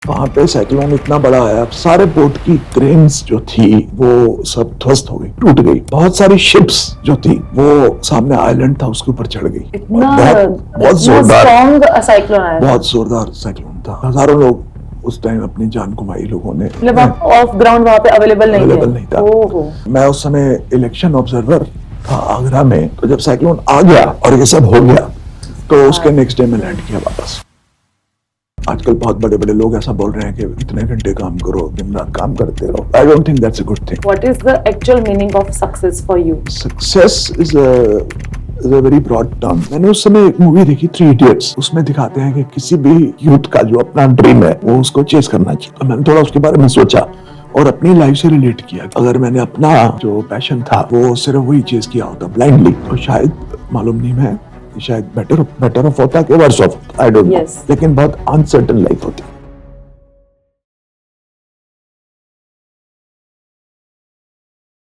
वहां पे साइक्लोन इतना बड़ा आया, सारे पोर्ट की क्रेन्स जो थी वो सब ध्वस्त हो गई, टूट गई। बहुत सारी शिप्स जो थी वो सामने आइलैंड था उसके ऊपर चढ़ गई। इतना बहुत जोरदार, स्ट्रॉन्ग साइक्लोन आया था। बहुत जोरदार साइक्लोन था। हजारों लोग उस टाइम अपनी जान गुमाई लोगों ने। मतलब आप ऑफ ग्राउंड वहां पे अवेलेबल नहीं था। ओहो। मैं उस समय इलेक्शन ऑब्जर्वर था आगरा में, तो जब साइक्लोन आ गया और ये सब हो गया तो उसके नेक्स्ट डे में लैंड किया वापस। आजकल बहुत बड़े बड़े लोग ऐसा बोल रहे हैं कि इतने घंटे काम करो, दिन रात काम करते रहो। I don't think that's a good thing. What is the actual meaning of success for you? Success is a very broad term. मैंने उस समय एक मूवी देखी, 3 इडियट्स। उसमें दिखाते हैं कि किसी भी यूथ का जो अपना ड्रीम है वो उसको चेस करना चाहिए। तो मैंने थोड़ा उसके बारे में सोचा और अपनी लाइफ से रिलेट किया। अगर मैंने अपना जो पैशन था वो सिर्फ वही चेस किया होता ब्लाइंडली, तो शायद मालूम नहीं, मैं शायद बेटर ऑफ होता कि worse off, I don't know. लेकिन बहुत अनसर्टेन लाइफ होती।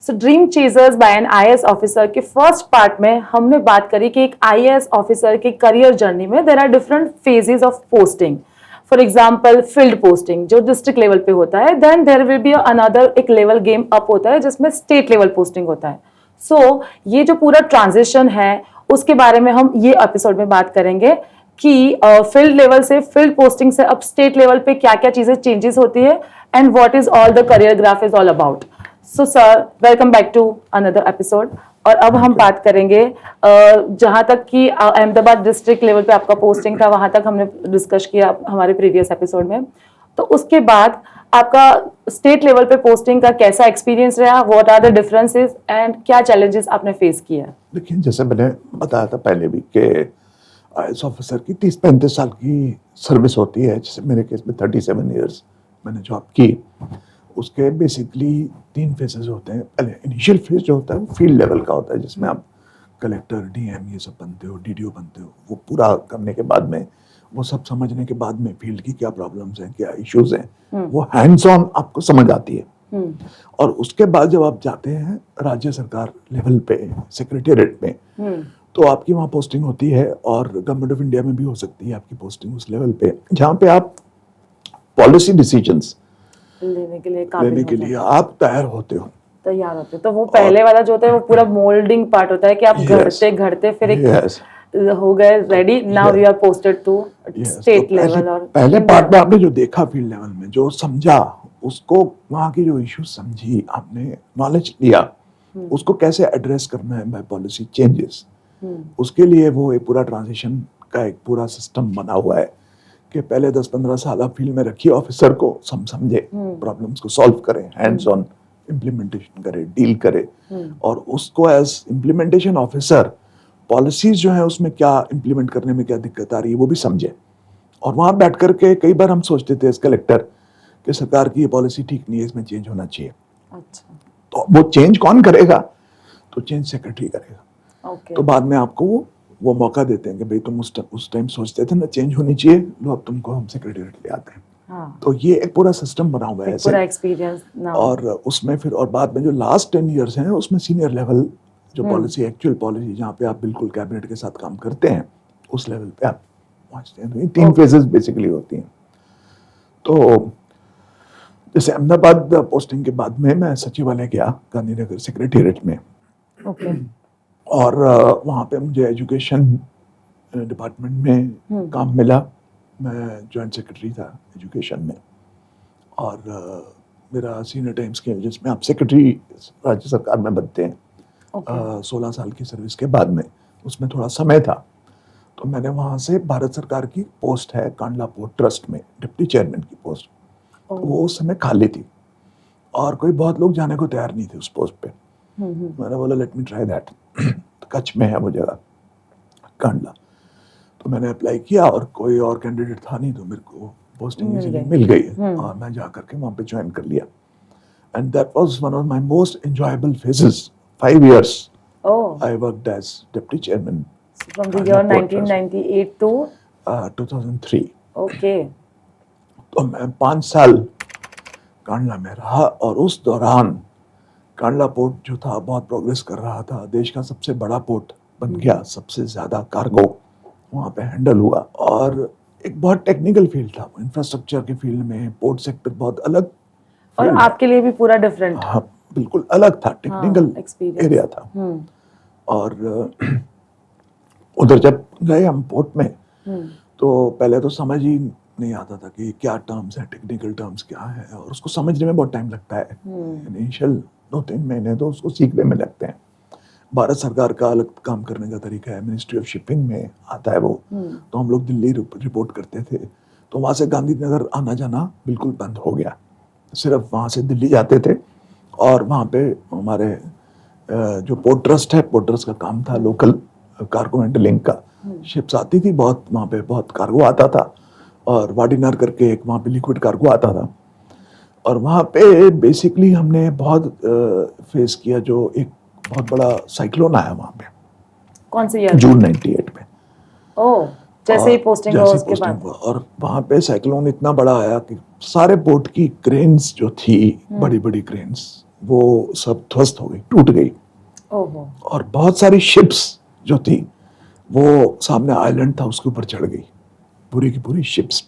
So dream chasers by an IAS officer के फर्स्ट पार्ट में हमने बात करी कि एक आईएएस ऑफिसर की करियर जर्नी में there are different phases of posting. For example field posting जो डिस्ट्रिक्ट लेवल पे होता है, then there will be another एक लेवल गेम अप होता है जिसमें स्टेट लेवल पोस्टिंग होता है। सो ये जो पूरा ट्रांजिशन है उसके बारे में हम ये एपिसोड में बात करेंगे कि फील्ड लेवल से, फील्ड पोस्टिंग से अब स्टेट लेवल पे क्या क्या चीजें चेंजेस होती है and what is all the career graph is all about. So sir, welcome back to another episode. और अब हम बात करेंगे जहां तक कि अहमदाबाद डिस्ट्रिक्ट लेवल पे आपका पोस्टिंग था, वहां तक हमने डिस्कस किया हमारे प्रीवियस एपिसोड में। तो उसके बाद आपका स्टेट लेवल पे पोस्टिंग का कैसा एक्सपीरियंस रहा, what are the differences and क्या चैलेंजेस आपने फेस किया? देखिए, जैसे मैंने बताया था पहले भी कि आईएएस ऑफिसर की 30-35 साल की सर्विस होती है। जैसे मेरे केस में 37 ईयर्स मैंने जॉब की। उसके बेसिकली 3 फेजेस होते हैं। पहले इनिशियल फेज जो होता है वो फील्ड लेवल का होता है, जिसमें आप कलेक्टर, डीएम ये सब बनते हो, डीडीओ बनते हो। वो पूरा करने के बाद में, वो सब समझने के बाद में फील्ड की क्या प्रॉब्लम्स हैं, क्या इश्यूज हैं, वो हैंड्स ऑन आपको समझ आती है। और उसके बाद जब आप जाते हैं राज्य सरकार लेवल पे, सेक्रेटेरिएट में, तो आपकी वहाँ पोस्टिंग होती है। और गवर्नमेंट ऑफ इंडिया में भी हो सकती है आपकी पोस्टिंग उस लेवल पे, जहाँ पे आप पॉलिसी डिसीजंस लेने के लिए आप तैयार होते हो। तो वो पहले वाला जो होता है वो पूरा मोल्डिंग पार्ट होता है कि आप घड़ते घड़ते फिर एक हो गए ready, now you are posted to state level. और पहले पार्ट में आपने जो देखा फील्ड लेवल में, जो समझा, उसको वहाँ की जो इश्यूज समझी आपने, नॉलेज लिया, उसको कैसे एड्रेस करना है बाय पॉलिसी चेंजेस, उसके लिए वो एक पूरा ट्रांजिशन का एक पूरा सिस्टम बना हुआ है कि पहले 10-15 साल आप फील्ड में रखिए ऑफिसर को, समझे, प्रॉब्लम्स को सॉल्व करें, हैंड्स ऑन इम्प्लीमेंटेशन करे, डील करे। और उसको एज इम्प्लीमेंटेशन ऑफिसर पॉलिसीज जो है उसमें क्या इम्प्लीमेंट करने में क्या दिक्कत आ रही है वो भी समझे। और वहां बैठ करके कई बार हम सोचते थे एज कलेक्टर कि सरकार की ये पॉलिसी ठीक नहीं है, इसमें चेंज होना चाहिए। अच्छा, तो वो चेंज कौन करेगा? तो चेंज सेक्रेटरी करेगा। okay. तो बाद में आपको वो मौका देते हैं कि भाई तुम उस टाइम सोचते थे ना चेंज होनी चाहिए, लो अब तुमको हम सेक्रेटरीट ले आते हैं। हाँ. तो ये एक पूरा सिस्टम बना हुआ है ऐसे। पूरा एक्सपीरियंस और उसमें फिर और बाद में जो लास्ट 10 इयर्स हैं उसमें सीनियर लेवल जो पॉलिसी, एक्चुअल पॉलिसी, जहाँ पे आप बिल्कुल कैबिनेट के साथ काम करते हैं, उस लेवल पे आप पहुंचते हैं। तो ये 3 फेजेस बेसिकली होती हैं। तो जैसे अहमदाबाद पोस्टिंग के बाद में मैं सचिवालय गया, गांधीनगर सेक्रेटेरिएट में। ओके। और वहाँ पे मुझे एजुकेशन डिपार्टमेंट में काम मिला। मैं जॉइंट सेक्रेटरी था एजुकेशन में। और मेरा सीनियर टाइम स्केल, जिसमें आप सेक्रेटरी राज्य सरकार में बनते हैं, 16 साल की सर्विस के बाद में, उसमें थोड़ा समय था। तो मैंने वहाँ से, भारत सरकार की पोस्ट है कांडला पोर्ट ट्रस्ट में, डिप्टी चेयरमैन की पोस्ट, तो वो उस समय खाली थी और कोई बहुत लोग जाने को तैयार नहीं थे उस पोस्ट पे। मैंने बोला लेट मी ट्राई दैट। तो कच्छ में है वो जगह, कांडला। तो मैंने अप्लाई किया और कोई और कैंडिडेट था नहीं, तो मेरे को पोस्टिंग मिल गई और मैं जा करके वहाँ पे ज्वाइन कर लिया। And that was one of my most enjoyable phases. 5 years I worked as deputy chairman from the year 1998 to 2003. Okay. तो मैं 5 साल कांडला में रहा और उस दौरान कांडला पोर्ट जो था बहुत प्रोग्रेस कर रहा था। देश का सबसे बड़ा पोर्ट बन गया, सबसे ज्यादा कार्गो वहाँ पे हैंडल हुआ। और एक बहुत टेक्निकल फील्ड था, इंफ्रास्ट्रक्चर के फील्ड में पोर्ट सेक्टर बहुत अलग और फील्ड है। आपके लिए भी पूरा डिफरेंट। हाँ बिल्कुल अलग था, टेक्निकल एक्सपीरियंस। एरिया था। और उधर जब गए हम पोर्ट में तो पहले तो समझ ही नहीं आता था कि क्या टर्म्स हैं, टेक्निकल टर्म्स क्या है, और उसको समझने में बहुत टाइम लगता है। इनिशियल 2-3 महीने तो उसको सीखने में लगते हैं। भारत सरकार का अलग काम करने का तरीका है, मिनिस्ट्री ऑफ शिपिंग में आता है वो। तो हम लोग दिल्ली रिपोर्ट करते थे, तो वहाँ से गांधीनगर आना जाना बिल्कुल बंद हो गया। सिर्फ वहाँ से दिल्ली जाते थे और वहाँ पे हमारे जो पोर्ट ट्रस्ट है, पोर्ट ट्रस्ट का काम था लोकल कार्गो हैंडलिंग का। शिप्स आती थी बहुत, वहाँ पे बहुत कार्गो आता था, और वाडिनार करके एक वहाँ पे लिक्विड कार्गो आता था। और वहाँ पे बेसिकली हमने बहुत फेस किया, जो एक बहुत बड़ा साइक्लोन आया वहाँ पे। कौन से ईयर? जून 98 में। ओह, जैसे ही पोस्टिंग हुआ उसके बाद। और वहाँ पे साइक्लोन इतना बड़ा आया कि सारे पोर्ट की क्रेन्स जो थी, बड़ी बड़ी क्रेन्स, वो सब ध्वस्त हो गई, टूट गई। ओहो। और बहुत सारी शिप्स जो थी वो सामने आइलैंड था उसके ऊपर चढ़ गई, पूरी की पूरी शिप्स।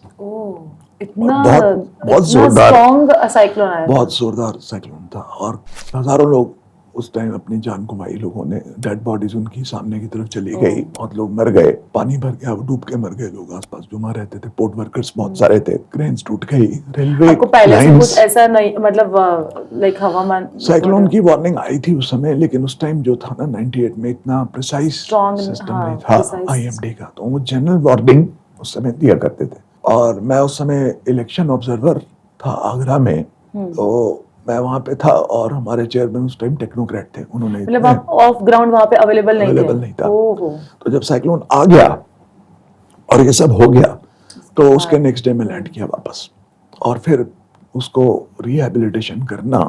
इतना बहुत जोरदार स्ट्रॉन्ग साइक्लोन आया, बहुत जोरदार साइक्लोन था। और हजारों लोग उस टाइम अपनी जान गुमाई, लोगों ने डेड बॉडीज उनकी सामने की तरफ चली गई, बहुत लोग मर गए, पानी भर गया, डूब के मर गए लोग। आसपास जो वहाँ रहते थे पोर्ट वर्कर्स बहुत सारे थे, क्रेन्स टूट गई, रेलवे आपको पहले से लाइंस। कुछ ऐसा नहीं, मतलब लाइक हवामान साइक्लोन की वार्निंग आई थी उस समय, लेकिन उस टाइम जो था ना 98 में इतना प्रिसाइज सिस्टम नहीं था आईएमडी का, तो वो जनरल वार्निंग उस समय दिया करते थे। और मैं उस समय इलेक्शन ऑब्जर्वर था आगरा में, तो मैं वहाँ पे था, और हमारे चेयरमैन उस टाइम टेक्नोक्रेट थे, उन्होंने मतलब आप ऑफ ग्राउंड वहाँ पे अवेलेबल नहीं था। ओहो। तो जब साइक्लोन आ गया और ये सब हो गया, तो उसके नेक्स्ट डे में लैंड किया वापस, और फिर उसको रिहेबिलिटेशन करना,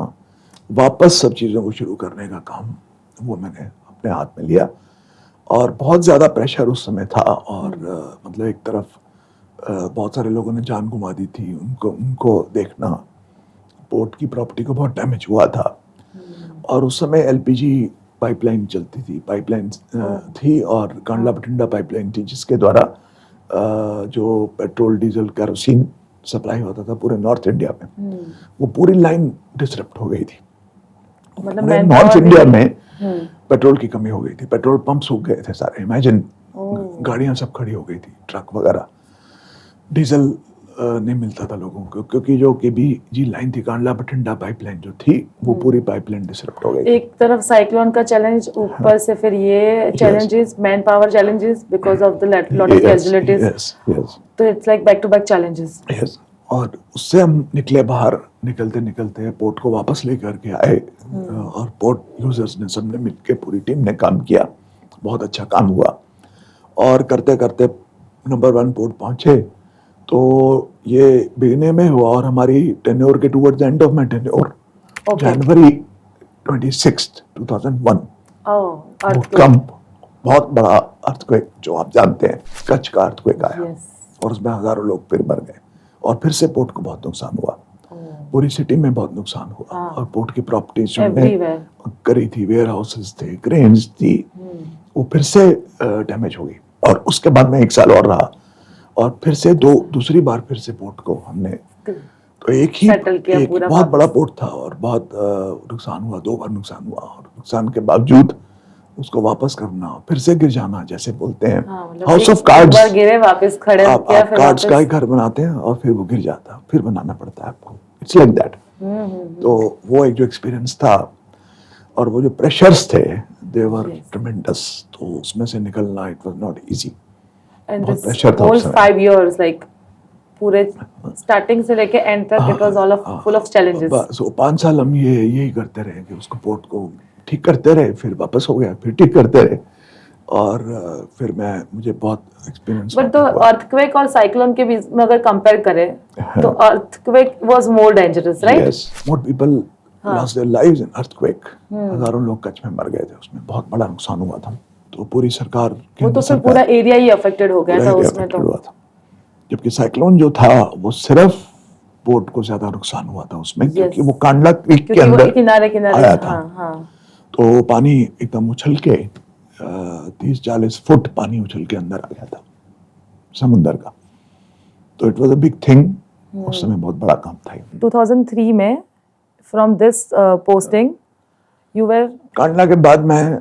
वापस सब चीज़ों को शुरू करने का काम वो मैंने अपने हाथ में लिया। और बहुत ज़्यादा प्रेशर उस समय था, और मतलब एक तरफ बहुत सारे लोगों ने जान गुमा दी थी, उनको देखना, पोर्ट की प्रॉपर्टी को बहुत डैमेज हुआ था। और उस समय एलपीजी पाइपलाइन चलती थी, पाइपलाइन थी, और कांडला बठिंडा पाइपलाइन थी, जिसके द्वारा जो पेट्रोल डीजल केरोसिन सप्लाई होता था पूरे नॉर्थ इंडिया में, वो पूरी लाइन डिसरप्ट हो गई थी। मतलब नॉर्थ इंडिया में पेट्रोल की कमी हो गई थी, पेट्रोल पंप सूख गए थे सारे, इमेजिन, गाड़ियां सब खड़ी हो गई थी, ट्रक वगैरह, डीजल नहीं मिलता था लोगों को, क्योंकि जो केबीजी लाइन थी, कांडला बठिंडा पाइपलाइन जो थी, वो पूरी पाइपलाइन डिसरप्ट हो गई। एक तरफ साइक्लोन का चैलेंज, ऊपर से फिर ये challenges, man power challenges because of the lot of casualties. तो it's like back to back challenges. और उससे हम निकलते निकलते पोर्ट को वापस लेकर के आए, और पोर्ट यूजर्स ने, सबने मिलकर, पूरी टीम ने काम किया, बहुत अच्छा काम हुआ। और करते करते नंबर 1 पोर्ट पहुंचे, तो ये बिगने में हुआ, और हमारी टेन्योर के towards the end of my tenure, जनवरी 26, 2001, भूकंप, बहुत बड़ा अर्थक्वेक, जो आप जानते हैं, कच्छ का अर्थक्वेक आया, और उसमें हजारों लोग फिर मर गए, और फिर से पोर्ट को बहुत नुकसान हुआ, पूरी सिटी में बहुत नुकसान हुआ। और पोर्ट की प्रॉपर्टीज करी थी, वेयर हाउसेस थे, क्रेन्स थी, वो फिर से डैमेज हो गई। और उसके बाद में 1 साल और रहा, और फिर से दूसरी बार फिर से पोर्ट को हमने, तो एक बहुत बड़ा पोर्ट था, और बहुत नुकसान हुआ, 2 बार नुकसान हुआ, और नुकसान के बावजूद उसको वापस करना, फिर से गिर जाना, जैसे बोलते हैं हाउस ऑफ कार्ड्स, गिरे वापस खड़े आप कार्ड्स का ही घर बनाते हैं, और फिर वो गिर जाता, फिर बनाना पड़ता है आपको, इट्स लाइक दैट। तो वो एक जो एक्सपीरियंस था, और वो जो प्रेशर्स थे, दे वर ट्रेमेंडस, तो उसमें से निकलना, it was not easy. And this whole 5 years, like पूरे स्टार्टिंग से लेके एंड तक, it was all full of challenges. So 5 साल हम यही करते रहे कि उसको, पोर्ट को ठीक करते रहे, फिर वापस हो गया, फिर ठीक करते रहे, और फिर मुझे बहुत एक्सपीरियंस। बट तो अर्थक्वेक और साइक्लोन के बीच में अगर कंपेयर करें, तो earthquake was more dangerous, right? Yes, more people lost their lives in earthquake, हजारों लोग कच्छ में मर गए थे, उसमें बहुत बड़ा नुकसान हुआ था। तो पूरी सरकार, वो तो फिर पूरा एरिया ही अफेक्टेड हो गया था उसमें तो। जबकि साइक्लोन जो था वो सिर्फ पोर्ट को ज्यादा नुकसान हुआ था उसमें, क्योंकि वो कांडला क्रीक के अंदर किनारे आया था। तो पानी एकदम उछल के 30-40 फुट पानी उछल के अंदर आ गया था समुंदर का। तो it was a big thing, उस समय बहुत बड़ा काम था। 2003 में from this posting you were Kandla के बाद मैं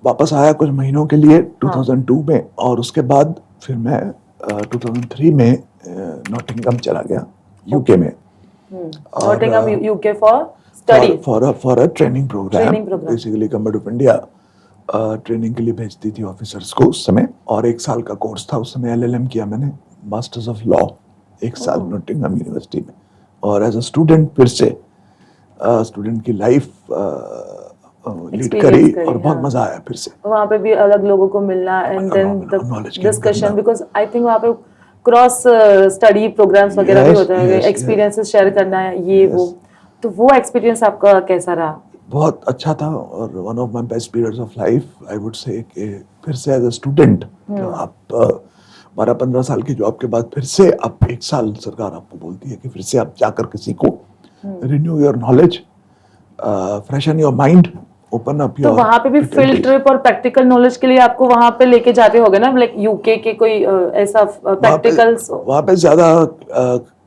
वापस आया कुछ महीनों के लिए 2002 में, और उसके बाद फिर मैं 2003 में नॉटिंघम चला गया यूके में। Nottingham UK for study for a training program, Training program. Basically government of India training के लिए भेजती थी ऑफिसर्स को उस समय, और 1 साल का कोर्स था उस समय। एलएलएम किया मैंने, मास्टर्स ऑफ लॉ 1 साल नॉटिंघम यूनिवर्सिटी में, और एज अ स्टूडेंट फिर से स्टूडेंट की लाइफ लीड Experience करी, करी, और बहुत हाँ। मजा आया फिर से। वहाँ पे भी अलग लोगों को मिलना and then knowledge the gain discussion, करना। बिकॉज आई थिंक वहाँ पे क्रॉस स्टडी प्रोग्राम्स वगैरह भी Yes, होते हैं, yes, एक्सपीरियंसेस शेयर करना है ये वो, तो वो एक्सपीरियंस आपका कैसा रहा? बहुत अच्छा था, और one of my best periods of life I would say, कि फिर से एज अ स्टूडेंट आप 12-15 साल की जॉब के बाद फिर से आप 1 साल सरकार आपको बोलती है कि फिर से आप जाकर के सीखो, renew your knowledge, freshen your mind, open up तो योर। वहाँ पे भी फील्ड ट्रिप और प्रैक्टिकल नॉलेज के लिए आपको वहाँ पे लेके जाते होगे ना, लाइक यूके के कोई ऐसा प्रैक्टिकल्स? वहाँ पे ज्यादा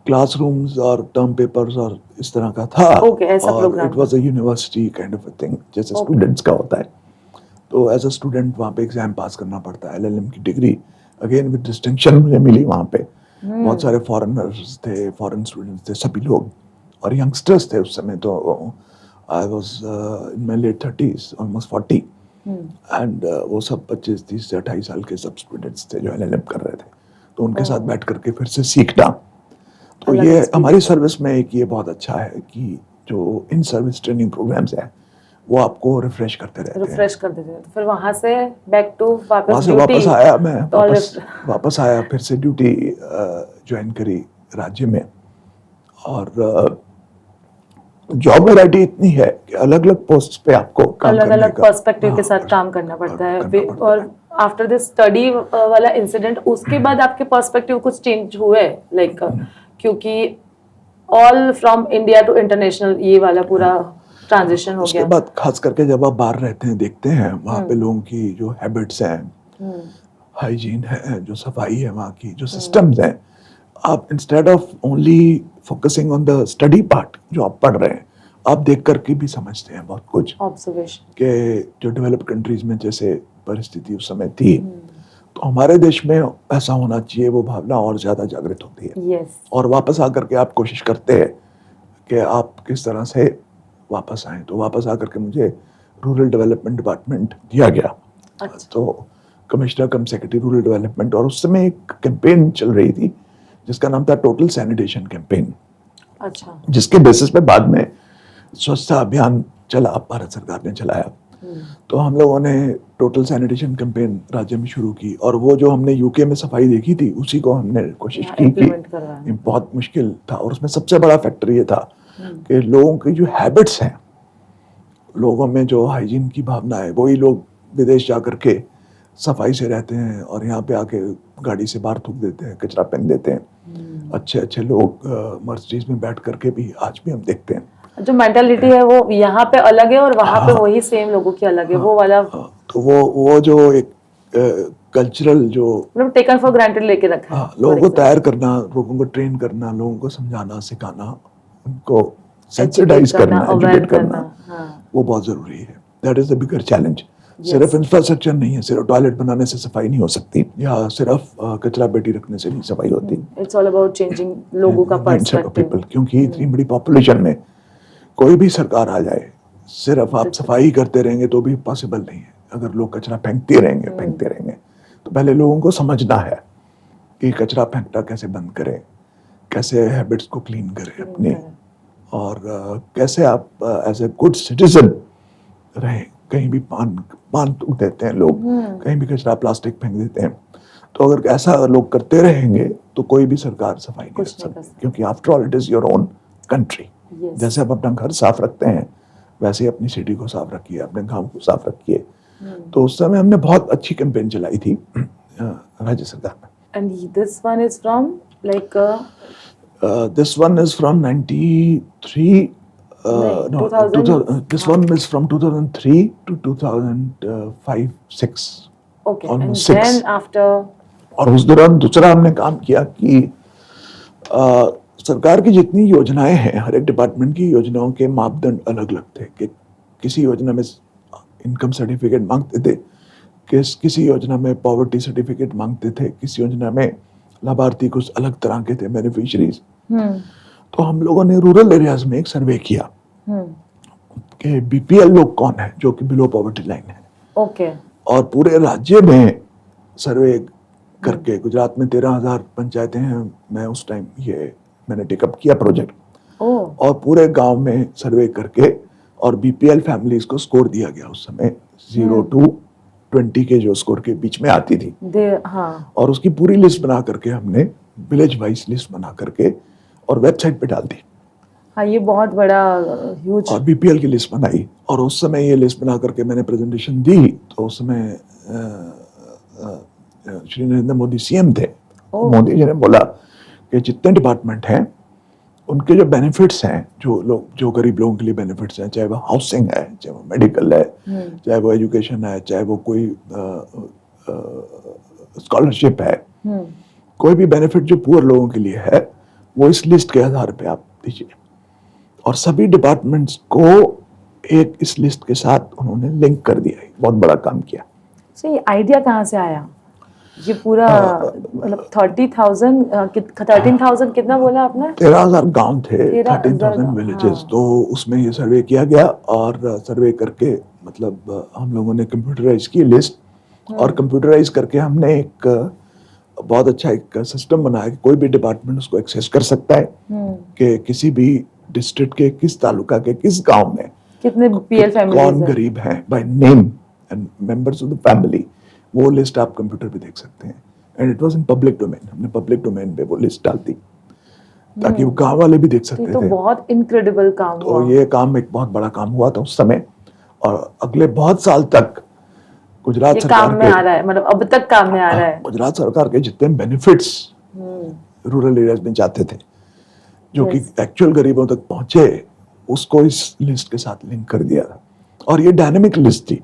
क्लासरूम्स और टर्म पेपर्स और इस तरह का था। Okay, ऐसा और program it was a university kind of a thing, जैसे स्टूडेंट्स का होता है। तो एज अ स्टूडेंट वहाँ पे एग्जाम पास करना पड़ता है। एलएलएम की डिग्री अगेन विद डिस्टिंक्शन मुझे मिली वहाँ पे। बहुत सारे फॉरेनर्स थे, फॉरेन स्टूडेंट्स थे, सभी लोग, और यंगस्टर्स थे उस समय। तो I was in my late 30s, almost 40, and वो सब 25-30 से 28 साल के सब स्टूडेंट्स थे जो एलएलएम कर रहे थे। तो उनके साथ बैठ करके फिर से सीखना, तो अलग ये experience हमारी सर्विस में एक ये बहुत अच्छा है कि जो इन सर्विस ट्रेनिंग प्रोग्राम्स हैं वो आपको रिफ्रेश करते रहते हैं। रिफ्रेश कर देते हैं। तो फिर वहाँ से बैक टू वहाँ वापस से ड्यूटी, वापस आया मैं, तो वापस आया, फिर से ड्यूटी ज्वाइन करी राज्य में। और जॉब वैरायटी इतनी है कि अलग अलग पोस्ट पे आपको काम अलग करने अलग का, पर्सपेक्टिव के हाँ, साथ काम करना पड़ता है। करना पड़ता और है। आफ्टर दिस स्टडी वाला इंसिडेंट, उसके बाद आपके पर्सपेक्टिव कुछ चेंज हुए, लाइक क्योंकि all from India to international ये वाला पूरा ट्रांजिशन हो उसके गया। बाद खास करके जब आप बाहर रहते हैं, देखते हैं वहाँ पे लोगों की जो हैबिट्स हैं, हाइजीन है, जो सफाई है वहाँ की, जो सिस्टम्स हैं, आप instead of only focusing on the study part जो आप पढ़ रहे हैं, आप देख करके भी समझते हैं बहुत कुछ ऑब्जर्वेशन कि जो डेवलप्ड कंट्रीज में जैसे परिस्थिति उस समय थी, तो हमारे देश में ऐसा होना चाहिए, वो भावना और ज्यादा जागृत होती है। यस, और वापस आकर के आप कोशिश करते हैं कि आप किस तरह से वापस आएं। तो वापस आकर के मुझे रूरल डेवलपमेंट डिपार्टमेंट दिया गया। अच्छा। तो कमिश्नर कम सेक्रेटरी रूरल डेवलपमेंट, और उस समय एक कैंपेन चल रही थी जिसका नाम था टोटल सैनिटेशन कैंपेन, अच्छा, जिसके बेसिस पे बाद में स्वच्छता अभियान चला, भारत सरकार ने चलाया। तो हम लोगों ने टोटल सैनिटेशन कैंपेन राज्य में शुरू की, और वो जो हमने यूके में सफाई देखी थी उसी को हमने कोशिश यहाँ की implement करवाना। ये बहुत मुश्किल था, और उसमें सबसे बड़ा फैक्टर ये था कि लोगों की जो हैबिट्स हैं, लोगों में जो हाइजीन की भावना है, वही लोग विदेश जा करके सफाई से रहते हैं और यहाँ पे आके गाड़ी से बाहर थूक देते हैं, कचरा फेंक देते हैं। अच्छे अच्छे लोग मर्सिडीज में बैठ करके भी आज भी हम देखते हैं। जो मेंटालिटी है वो यहाँ पे अलग है और वहाँ पे वही सेम लोगों की अलग है, वो वाला तो वो जो एक कल्चरल जो मतलब टेकन फॉर ग्रांटेड लेके रखा है। लोगों को तैयार करना, लोगों को ट्रेन करना, लोगों को समझाना, सिखाना, उनको सेंसिटाइज करना, एजुकेट करना, वो बहुत जरूरी है। That is the bigger challenge. सिर्फ इंफ्रास्ट्रक्चर नहीं है, सिर्फ टॉयलेट बनाने से सफाई नहीं हो सकती, या सिर्फ कचरा पेटी रखने से नहीं सफाई होती। इट्स ऑल अबाउट चेंजिंग लोगों का पर्सपेक्टिव। क्योंकि इतनी बड़ी पॉपुलेशन में कोई भी सरकार आ जाए, सिर्फ आप सफाई करते रहेंगे तो भी पॉसिबल नहीं है। अगर लोग कचरा फेंकते रहेंगे तो पहले लोगों को समझना है कि कचरा फेंकना कैसे बंद करें, कैसे हैबिट्स को क्लीन करें अपने, और कैसे आप एज ए गुड सिटीजन रहें। कहीं भी पान थूक देते हैं लोग, कहीं भी कचरा प्लास्टिक फेंक देते हैं। तो अगर ऐसा लोग करते रहेंगे तो कोई भी सरकार सफाई नहीं कर सकती, क्योंकि after all it is your own country. जैसे आप अपना घर साफ रखते हैं वैसे ही अपनी सिटी को साफ रखिए, अपने गांव को साफ रखिए। तो उस समय हमने बहुत अच्छी कैंपेन चलाई थी राज्य सरकार में। And this one is from like this one is from 93 no, 2000 this one is from 2003 to 2005-6. okay, and almost 6. then after और उस दौरान दूसरा हमने काम किया कि सरकार की जितनी योजनाएं हैं, हर एक डिपार्टमेंट की योजनाओं के मापदंड अलग अलग थे कि किसी योजना में इनकम सर्टिफिकेट मांगते थे, किसी योजना में पॉवर्टी सर्टिफिकेट मांगते थे, किसी योजना में लाभार्थी कुछ अलग तरह के थे, बेनिफिशरीज। तो हम लोगों ने रूरल एरियाज में एक सर्वे किया कि बीपीएल लोग कौन है जो कि बिलो पॉवर्टी लाइन है। ओके। और पूरे राज्य में सर्वे करके, गुजरात में 13,000 पंचायतें हैं, मैं उस टाइम ये मैंने टेकअप किया प्रोजेक्ट, और पूरे गांव में सर्वे करके और बीपीएल फैमिलीज को स्कोर दिया गया। उस समय 0 to 20 के जो स्कोर के बीच में आती थी, हाँ। और उसकी पूरी लिस्ट बना करके हमने विलेज वाइज लिस्ट बना करके और वेबसाइट पे डाल दी। हाँ, ये बहुत बड़ा ह्यूज। और बीपीएल की लिस्ट बनाई, और उस समय ये लिस्ट बना करके मैंने प्रेजेंटेशन दी। तो उस समय श्री नरेंद्र मोदी सीएम थे। मोदी जी ने बोला कि जितने डिपार्टमेंट हैं उनके जो बेनिफिट्स हैं, जो गरीब लोगों के लिए बेनिफिट्स हैं, चाहे वो हाउसिंग है, चाहे वो मेडिकल है, चाहे वो एजुकेशन है, चाहे वो कोई स्कॉलरशिप है, कोई भी बेनिफिट जो पुअर लोगों के लिए है, वो इस लिस्ट के आधार पे आप दीजिए। और सभी डिपार्टमेंट्स को एक इस लिस्ट के साथ उन्होंने लिंक कर दिया। बहुत बड़ा काम किया। तो ये आइडिया कहाँ से आया? ये पूरा मतलब 13,000 कितना बोला आपने? 13,000 गांव थे, 13,000 विलेजेस। तो उसमें ये सर्वे किया गया, और सर्वे करके मतलब हम लोगों ने कंप्यूटराइज की लिस्ट, और कंप्यूटराइज करके हमने एक बहुत अच्छा एक सिस्टम बनाया कि कोई भी डिपार्टमेंट उसको एक्सेस कर सकता है कि किसी भी डिस्ट्रिक्ट के किस तालुका के किस गांव में कितने बीपीएल फैमिलीज कौन गरीब हैं, by name and members of the family. वो लिस्ट आप कंप्यूटर पे देख सकते हैं। And it was in public domain. हमने पब्लिक डोमेन पे वो लिस्ट डाल दी ताकि वो गांव वाले भी देख सकते थे। तो बहुत इनक्रेडिबल काम हुआ। तो ये काम एक बहुत बड़ा काम हुआ था उस समय, और अगले बहुत साल तक गुजरात सरकार काम में आ रहा है, मतलब अब तक काम में आ रहा है। गुजरात सरकार के जितने बेनिफिट्स रूरल एरियाज में जाते थे, जो कि एक्चुअल गरीबों तक पहुंचे, उसको इस लिस्ट के साथ लिंक कर दिया था। और ये डायनेमिक लिस्ट थी।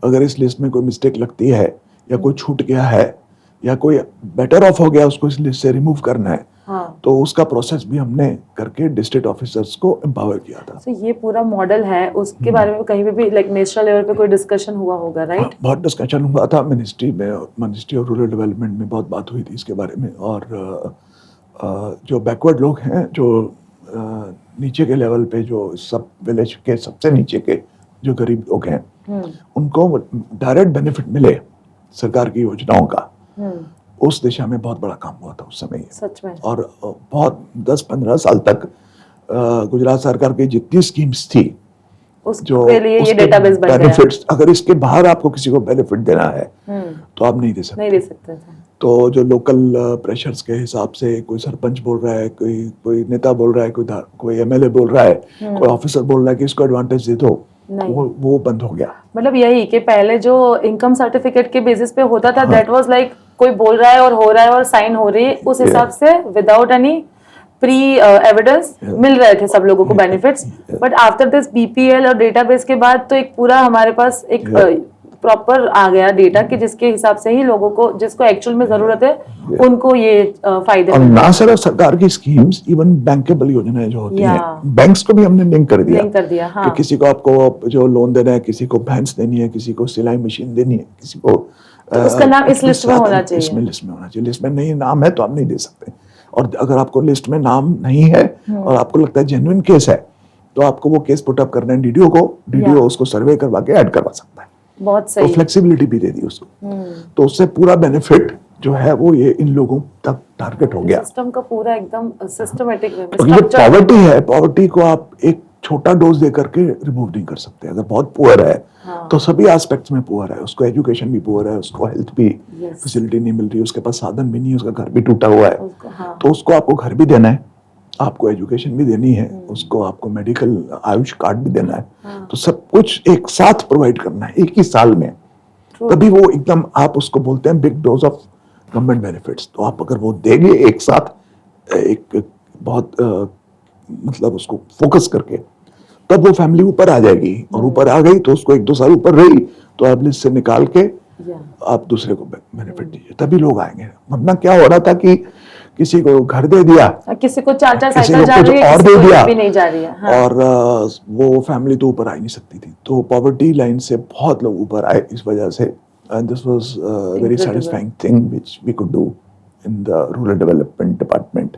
अगर इस लिस्ट में कोई मिस्टेक लगती है, या कोई छूट गया है, या कोई बेटर ऑफ हो गया, उसको इस लिस्ट से रिमूव करना है, तो उसका प्रोसेस भी हमने करके डिस्ट्रिक्ट ऑफिसर्स को एम्पावर किया था। तो ये पूरा मॉडल है, उसके बारे में कहीं भी लाइक नेशनल लेवल पे कोई डिस्कशन हुआ होगा, राइट? बहुत डिस्कशन हुआ था मिनिस्ट्री ऑफ रूरल डेवलपमेंट में बहुत बात हुई थी इसके बारे में। और जो बैकवर्ड लोग हैं, जो नीचे के लेवल पे, जो सब विलेज के सबसे नीचे के जो गरीब लोग हैं, उनको डायरेक्ट बेनिफिट मिले सरकार की योजनाओं का, उस दिशा में बहुत बड़ा काम हुआ था उस समय। सच में। और बहुत 10-15 साल तक गुजरात सरकार की जितनी स्कीम्स थी, उसके लिए ये डेटाबेस बन गया। बेनिफिट्स, अगर इसके बाहर आपको किसी को बेनिफिट देना है तो आप नहीं दे सकते थे। तो जो लोकल प्रेशर्स के हिसाब से कोई सरपंच बोल रहा है, कोई नेता बोल रहा है, कोई एमएलए बोल रहा है, कोई ऑफिसर बोल रहा है कि इसको एडवांटेज दे दो, वो बंद हो गया। मतलब यही कि पहले जो इनकम सर्टिफिकेट के बेसिस पे होता था, दैट वाज लाइक कोई बोल रहा है और हो रहा है और साइन हो रही है, उस हिसाब से विदाउट एनी प्री एविडेंस मिल रहे थे सब लोगों को benefits. But after this BPL और डेटाबेस के बाद तो एक पूरा हमारे पास एक प्रॉपर आ गया डेटा कि जिसके हिसाब से ही लोगों को, जिसको एक्चुअल में जरूरत है, उनको ये फायदे। और ना सिर्फ सरकार की स्कीम्स, इवन बैंकेबल योजनाएं जो होती हैं, बैंक्स को भी हमने लिंक कर दिया। हाँ। कि किसी को आपको जो लोन देना है, किसी को भैंस देनी है, किसी को सिलाई मशीन देनी है, किसी को तो उसका नाम इस लिस्ट में होना चाहिए। इसमें लिस्ट में होना चाहिए। लिस्ट में नहीं नाम है तो आप नहीं दे सकते। और अगर आपको लिस्ट में नाम नहीं है और आपको लगता है जेन्युइन केस है, तो आपको वो केस पुट अप करना है डीडीओ को, डीडीओ उसको सर्वे करवा के ऐड करवा सकता है। बहुत सही। तो फ्लेक्सिबिलिटी भी दे दी उसको। तो उससे पूरा बेनिफिट जो है वो ये इन लोगों तक टारगेट हो गया। सिस्टम का पूरा एकदम सिस्टमेटिक वे में। जो पॉवर्टी है, पॉवर्टी को आप एक छोटा डोज दे करके रिमूव नहीं कर सकते। अगर बहुत पुअर है तो सभी एस्पेक्ट्स में पुअर है, उसको एजुकेशन भी पुअर है, उसको हेल्थ भी फैसिलिटी नहीं मिल रही, उसके पास साधन भी नहीं है, उसका घर भी टूटा हुआ है, तो उसको आपको घर भी देना है, आपको एजुकेशन भी देनी है, उसको आपको मेडिकल आयुष कार्ड भी देना है। तो सब कुछ एक साथ प्रोवाइड करना है एक ही साल में, तभी वो एकदम आप उसको बोलते हैं big dose of government benefits. तो आप अगर वो देंगे एक साथ, एक बहुत मतलब उसको फोकस करके, तब वो फैमिली ऊपर आ जाएगी। और ऊपर आ गई तो उसको 1-2 साल ऊपर रही तो आप लिस्ट से निकाल के आप दूसरे को बेनिफिट दीजिए, तभी लोग आएंगे। वरना क्या हो रहा था कि किसी को घर दे दिया, किसी को 4-4 किसी साइकिल को जा कुछ रही है, और किसी दे को दिया, ये भी नहीं जा रही है। हाँ। और वो फैमिली तो ऊपर आ ही नहीं सकती थी। तो पॉवर्टी लाइन से बहुत लोग ऊपर आए इस वजह से। And this was very Incredible. Satisfying thing which we could do in the rural development department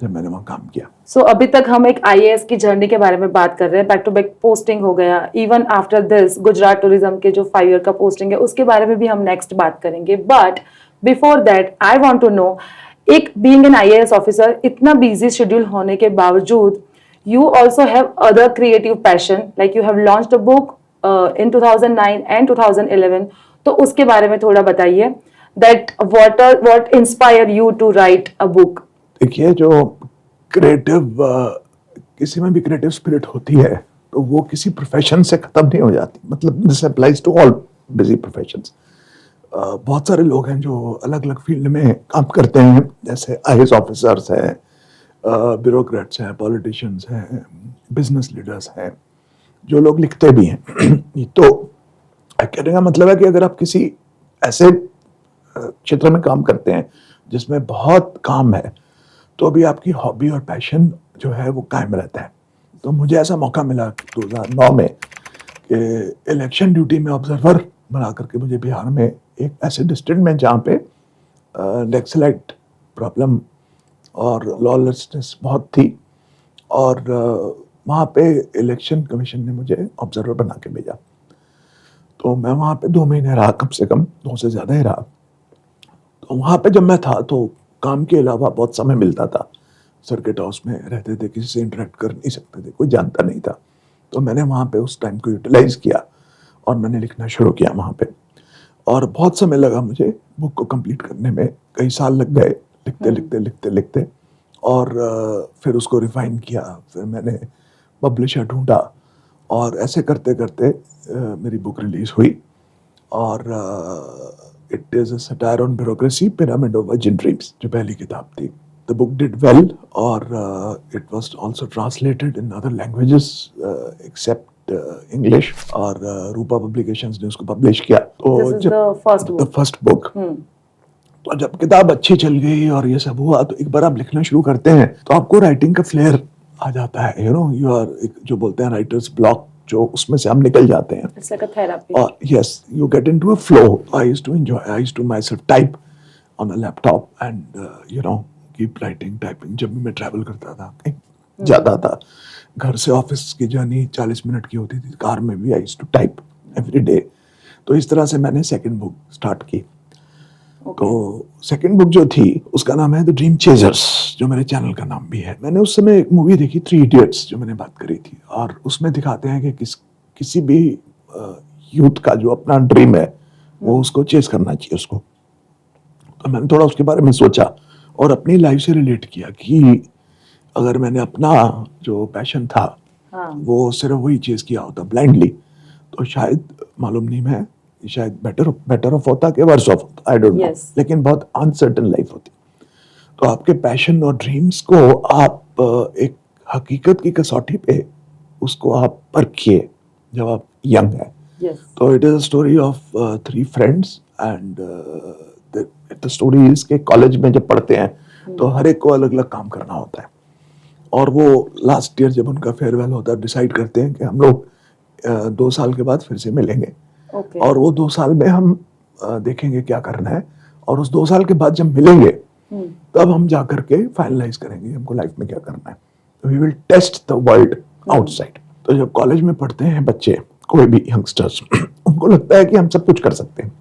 जब मैंने वहाँ काम किया। सो अभी तक हम एक आईएएस की जर्नी के बारे में बात कर रहे हैं, बैक टू बैक पोस्टिंग हो गया, even after this Gujarat tourism के जो 5 ईयर का पोस्टिंग है उसके बारे में भी हम नेक्स्ट बात करेंगे। But before that I want to know, एक बीइंग एन आईएएस ऑफिसर, इतना बिजी शेड्यूल होने के बावजूद you also have other creative passion, like you have launched a book in 2009 and 2011. तो उसके बारे में थोड़ा बताइए, that what inspire you to write a book? देखिए, जो क्रिएटिव किसी में भी क्रिएटिव स्पिरिट होती है तो वो किसी प्रोफेशन से खत्म नहीं हो जाती। मतलब this applies to all busy professions. बहुत सारे लोग हैं जो अलग अलग फील्ड में काम करते हैं, जैसे आईएएस ऑफिसर्स हैं, ब्यूरोक्रेट्स हैं, पॉलिटिशियंस हैं, बिजनेस लीडर्स हैं, जो लोग लिखते भी हैं। तो कहने का मतलब है कि अगर आप किसी ऐसे क्षेत्र में काम करते हैं जिसमें बहुत काम है, तो अभी आपकी हॉबी और पैशन जो है वो कायम रहता है। तो मुझे ऐसा मौका मिला 2009 में कि इलेक्शन ड्यूटी में ऑब्जर्वर बना करके मुझे बिहार में एक ऐसे डिस्ट्रिक्ट में जहाँ पे नक्सलाइट प्रॉब्लम और लॉलेसनेस बहुत थी, और वहाँ पे इलेक्शन कमीशन ने मुझे ऑब्जर्वर बना के भेजा। तो मैं वहाँ पे 2 महीने रहा, कम से कम 2 से ज़्यादा ही रहा। तो वहाँ पे जब मैं था तो काम के अलावा बहुत समय मिलता था। सर्किट हाउस में रहते थे, किसी से इंटरेक्ट कर नहीं सकते थे, कोई जानता नहीं था। तो मैंने वहाँ पे उस टाइम को यूटिलाइज किया और मैंने लिखना शुरू किया वहाँ पे। और बहुत समय लगा मुझे बुक को कंप्लीट करने में, कई साल लग गए लिखते लिखते लिखते लिखते। और फिर उसको रिफाइन किया, फिर मैंने पब्लिशर ढूंढा, और ऐसे करते करते मेरी बुक रिलीज हुई। और it is a satire on bureaucracy, pyramid of virgin dreams, जो पहली किताब थी। द बुक डिड वेल, और it was also translated in other languages except English, और रूपा पब्लिकेशंस ने उसको पब्लिश किया। तो This is the first book. तो जब किताब अच्छी चल गई और ये सब हुआ, तो एक बार आप लिखना शुरू करते हैं तो आपको राइटिंग का फ्लेयर आ जाता है। यू आर, जो बोलते हैं राइटर्स ब्लॉक, जो उसमें से हम निकल जाते हैं। It's like a therapy. और yes, you get into a flow. I used to enjoy, I used to myself type on a laptop and keep writing, typing. जब भी मैं ट्रैवल करता था, कहीं जाता था, घर से ऑफिस की जर्नी 40 मिनट की होती थी, कार में भी I used to type every day. तो इस तरह से मैंने सेकेंड बुक स्टार्ट की। तो सेकंड बुक जो थी उसका नाम है द ड्रीम चेजर्स, जो मेरे चैनल का नाम भी है। मैंने उस समय एक मूवी देखी, 3 इडियट्स, जो मैंने बात करी थी, और उसमें दिखाते हैं कि किसी भी यूथ का जो अपना ड्रीम है वो उसको चेज करना चाहिए उसको। तो मैंने थोड़ा उसके बारे में सोचा और अपनी लाइफ से रिलेट किया कि अगर मैंने अपना जो पैशन था वो सिर्फ वही चेज किया होता ब्लाइंडली, तो शायद, मालूम नहीं, मैं शायद बेटर ऑफ होता कि वर्स ऑफ होता, आई डोंट नो, लेकिन बहुत अनसर्टेन लाइफ होती। तो आपके पैशन और ड्रीम्स को आप एक हकीकत की कसौटी पे उसको आप परखिए जब आप यंग है। तो it is a story of 3 friends, and the story is के कॉलेज में जब पढ़ते हैं तो हर एक को अलग अलग काम करना होता है, और वो लास्ट ईयर जब उनका फेयरवेल होता है डिसाइड करते हैं कि हम लोग 2 साल के बाद फिर से मिलेंगे। और वो 2 साल में हम देखेंगे क्या करना है, और उस 2 साल के बाद जब मिलेंगे तब हम जा करके फाइनलाइज करेंगे हमको लाइफ में क्या करना है। We will test the world outside. तो जब कॉलेज में पढ़ते हैं बच्चे, कोई भी यंगस्टर्स, उनको लगता है कि हम सब कुछ कर सकते हैं,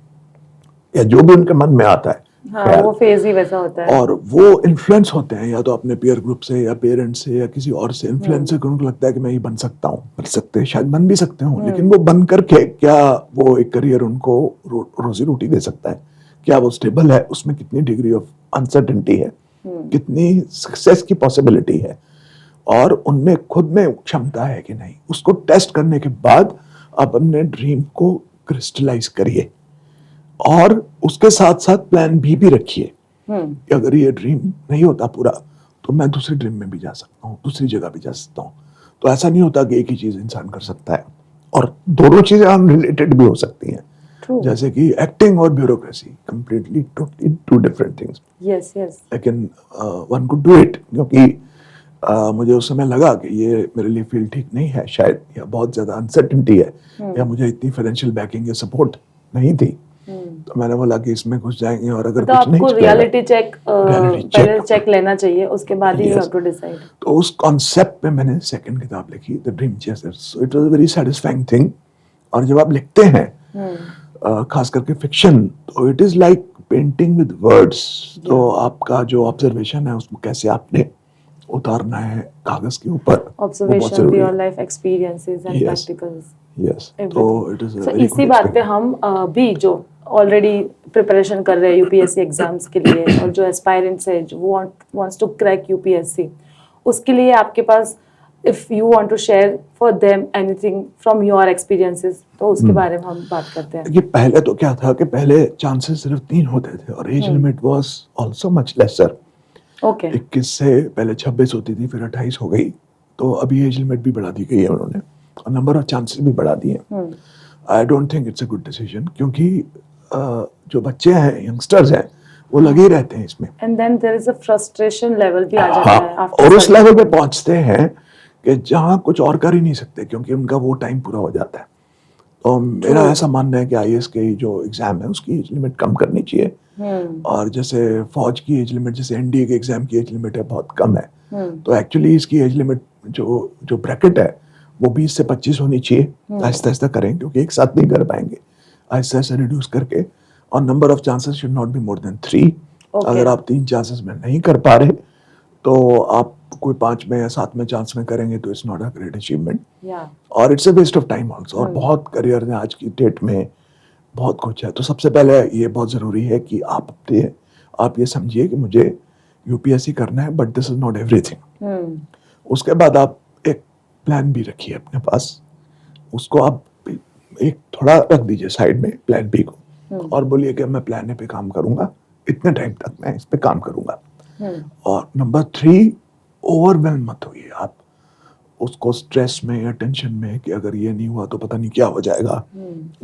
या जो भी उनके मन में आता है। हाँ, वो फेज ही वैसा होता है। और वो इन्फ्लुएंस होते हैं या तो अपने पीयर ग्रुप से, या पेरेंट्स से, या किसी और से इन्फ्लुएंस है, उनको लगता है कि मैं ये बन सकता हूँ, बन सकते हैं, शायद बन भी सकते हूँ, लेकिन वो बन करके क्या वो एक करियर उनको रोजी रोटी दे सकता है? क्या वो स्टेबल है? उसमें कितनी डिग्री ऑफ अनसर्टेनिटी है, कितनी सक्सेस की पॉसिबिलिटी है, और उनमें खुद में क्षमता है कि नहीं? उसको टेस्ट करने के बाद आप अपने ड्रीम को क्रिस्टलाइज करिए, और उसके साथ साथ प्लान भी रखिए कि अगर ये ड्रीम नहीं होता पूरा तो मैं दूसरे ड्रीम में भी जा सकता हूँ, दूसरी जगह भी जा सकता हूँ। तो ऐसा नहीं होता कि एक ही चीज इंसान कर सकता है, और दोनों चीजें अनरिलेटेड भी हो सकती हैं। True. जैसे कि एक्टिंग और bureaucracy completely totally two different things, Yes, yes. लेकिन वन कुड डू इट, क्योंकि मुझे उस समय लगा कि ये मेरे लिए फील्ड ठीक नहीं है शायद, या बहुत ज़्यादा अनसर्टेनिटी है, या मुझे इतनी फाइनेंशियल बैकिंग या सपोर्ट नहीं थी। तो मैंने बोला कि इसमें घुस जाएंगे और अगर तो कुछ नहीं आपको चलेगा, रियलिटी चेक reality पहले check। चेक लेना चाहिए, उसके बाद ही you Yes। Have to decide. तो उस कॉन्सेप्ट पे मैंने सेकंड किताब लिखी, the dream chasers. So it was a very satisfying thing. और जब आप लिखते हैं खास करके फिक्शन, तो it is like painting with words. तो आपका जो ऑब्जर्वेशन है उसको कैसे आपने उतारना है कागज के ऊपर, वो बहुत ऑब्जर्वेशन, जरूरी रियल है। Life experiences and Yes। Practicals, yes, तो everything. It is a so very इसी बात पे हम भी जो ऑलरेडी प्रिपरेशन कर रहे हैं यूपीएससी एग्जाम्स के लिए, और जो एस्पायरेंट्स है जो वांट्स टू क्रैक यूपीएससी, उसके लिए आपके पास, if you want to share for them anything from your experiences, तो उसके बारे में हम बात करते हैं। देखिए, पहले तो क्या था कि पहले चांसेस सिर्फ 3 होते थे और age limit was also much laser. Okay. 21 से पहले 26 होती थी, फिर 28 हो गई। तो अभी एज लिमिट भी बढ़ा दी गई है उन्होंने, और नंबर ऑफ चांसेस भी बढ़ा दिए। आई don't think it's a good decision, क्योंकि जो बच्चे हैं, यंगस्टर्स हैं, वो लगे ही रहते हैं इसमें। And then there is a frustration level भी आ जाता है हाँ, आफ्टर और उस लेवल पे पहुंचते हैं कि जहाँ कुछ और कर ही नहीं सकते, क्योंकि उनका वो टाइम पूरा हो जाता है। तो मेरा ऐसा मानना है कि आईएएस के जो एग्जाम है उसकी एज लिमिट कम करनी चाहिए। और जैसे फौज की एज लिमिट, जैसे एनडीए के एग्जाम की एज लिमिट है, बहुत कम है। तो एक्चुअली इसकी एज लिमिट जो ब्रैकेट है वो 20 से 25 होनी चाहिए। आहिस्ता आहिस्ता करें, क्योंकि एक साथ नहीं कर पाएंगे, आहिस्ता आहिस्ता रिड्यूस करके। और number of chances should not be more than 3। अगर आप 3 चांसेस में नहीं कर पा रहे, तो आप कोई 5 में या 7 में चांस में करेंगे, तो it's not a great achievement, और it's a waste of time also. और बहुत करियर में आज की डेट में बहुत कुछ है। तो सबसे पहले ये बहुत ज़रूरी है कि आप ये समझिए कि मुझे यूपीएससी करना है, but this is not everything. उसके बाद आप एक प्लान भी रखिए अपने पास, उसको आप एक थोड़ा रख दीजिए साइड में, प्लान बी को, और बोलिए कि मैं प्लान ए पे काम करूंगा, इतने टाइम तक मैं इस पे काम करूंगा। और नंबर 3, ओवरवेल्म मत होइए आप उसको स्ट्रेस में या टेंशन में कि अगर ये नहीं हुआ तो पता नहीं क्या हो जाएगा,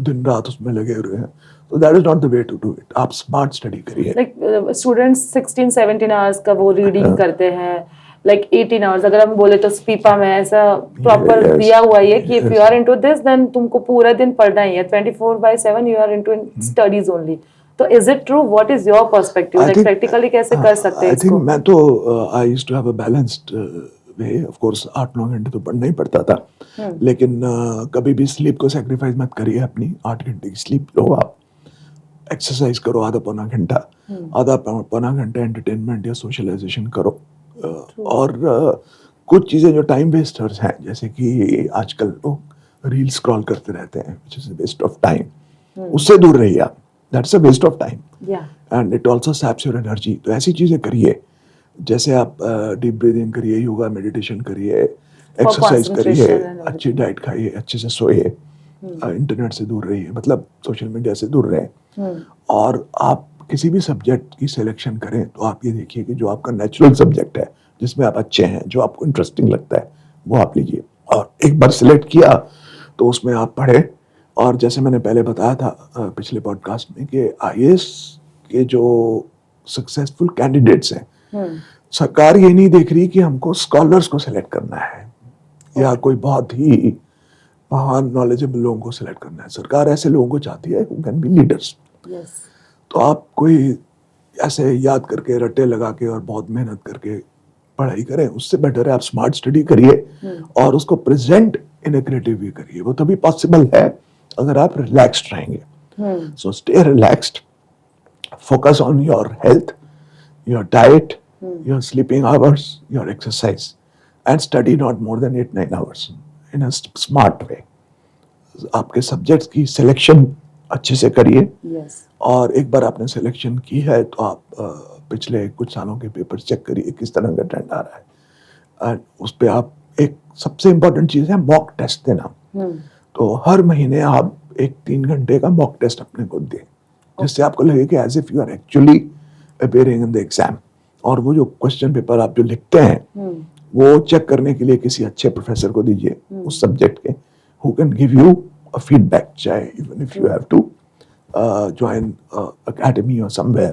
दिन रात उसमें लगे हुए हैं। तो that is not the way to do it. आप स्मार्ट स्टडी करिए। लाइक स्टूडेंट्स 16-17 आवर्स का वो रीडिंग करते हैं, लाइक 18 आवर्स अगर हम बोले तो स्पीपा में ऐसा प्रॉपर Yes, दिया हुआ है कि if yes। You are into this then तुमको पूरा दिन पढ़ना ही है, 24/7 you are into studies only. तो is it true? What is your perspective? Like practically कैसे कर सकते हैं आई थिंक इसको? मैं तो I used to have a balanced way. Of course 8-9 घंटे तो पढ़ना ही पड़ता था, लेकिन कभी भी स्लीप को सेक्रीफाइस मत करिए अपनी। 8 घंटे की स्लीप लो आप, एक्सरसाइज करो आधा पौना घंटा, आधा पौना घंटा एंटरटेनमेंट या सोशलाइजेशन करो। और कुछ चीज़ें जो टाइम वेस्टर्स हैं, जैसे कि आजकल लोग रील स्क्रॉल करते रहते हैं, which is waste of time, उससे दूर रहिए आप। That's a waste of time and it also saps your energy. तो ऐसी चीज़ें करिए, जैसे आप डीप ब्रीदिंग करिए, योगा मेडिटेशन करिए, एक्सरसाइज करिए, अच्छी डाइट खाइए, अच्छे से सोइए, इंटरनेट से दूर रहिए, मतलब सोशल मीडिया से दूर रहें। और आप किसी भी सब्जेक्ट की सिलेक्शन करें तो आप ये देखिए कि जो आपका नेचुरल सब्जेक्ट है, जिसमें आप अच्छे हैं, जो आपको इंटरेस्टिंग लगता है, वो आप लीजिए। और एक बार सिलेक्ट किया तो उसमें आप पढ़ें। और जैसे मैंने पहले बताया था पिछले पॉडकास्ट में कि आईएएस के जो सक्सेसफुल कैंडिडेट्स हैं, सरकार ये नहीं देख रही कि हमको स्कॉलर्स को सिलेक्ट करना है या कोई बहुत ही महान नॉलेजेबल लोगों को सिलेक्ट करना है। सरकार ऐसे लोगों को चाहती है हु कैन बी लीडर्स। तो आप कोई ऐसे याद करके, रट्टे लगा के और बहुत मेहनत करके पढ़ाई करें, उससे बेटर है आप स्मार्ट स्टडी करिए और उसको present in a creative way करिए। वो तभी पॉसिबल है अगर आप रिलैक्स्ड रहेंगे। So stay relaxed, focus on your health, your diet, your sleeping hours, your exercise, and study not more than 8-9 hours in a smart way. आपके subjects की selection अच्छे से करिए। और एक बार आपने सिलेक्शन की है तो आप पिछले कुछ सालों के पेपर चेक करिए किस तरह का ट्रेंड आ रहा है, और उस पर आप एक सबसे इम्पोर्टेंट चीज़ है मॉक टेस्ट देना। तो हर महीने आप एक 3 घंटे का मॉक टेस्ट अपने को दें, जिससे आपको लगे कि as if you are actually appearing in the exam. और वो जो क्वेश्चन पेपर आप जो लिखते हैं वो चेक करने के लिए किसी अच्छे प्रोफेसर को दीजिए उस सब्जेक्ट के, who can give you a feedback, चाहे even if you have to join academy or somewhere.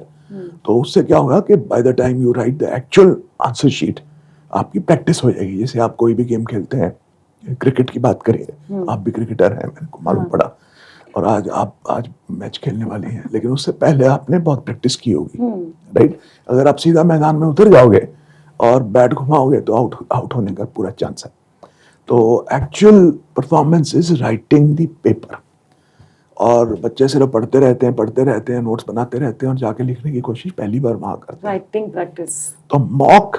तो उससे क्या होगा कि by the time you write the actual answer sheet, आपकी प्रैक्टिस हो जाएगी. जैसे आप कोई भी गेम खेलते हैं, क्रिकेट की बात करिए, आप भी क्रिकेटर हैं, मेरे को मालूम पड़ा, और आज मैच खेलने वाली हैं, लेकिन उससे पहले आपने बहुत प्रैक्टिस की होगी, राइट? अगर आप सीधा मैदान में उतर जाओगे और बैट घुमाओगे तो आउट होने का पूरा चांस है. तो actual performance is writing the paper. और बच्चे सिर्फ पढ़ते रहते हैं, नोट्स बनाते रहते हैं और जाके लिखने की कोशिश पहली बार वहां करते हैं. Writing practice. तो mock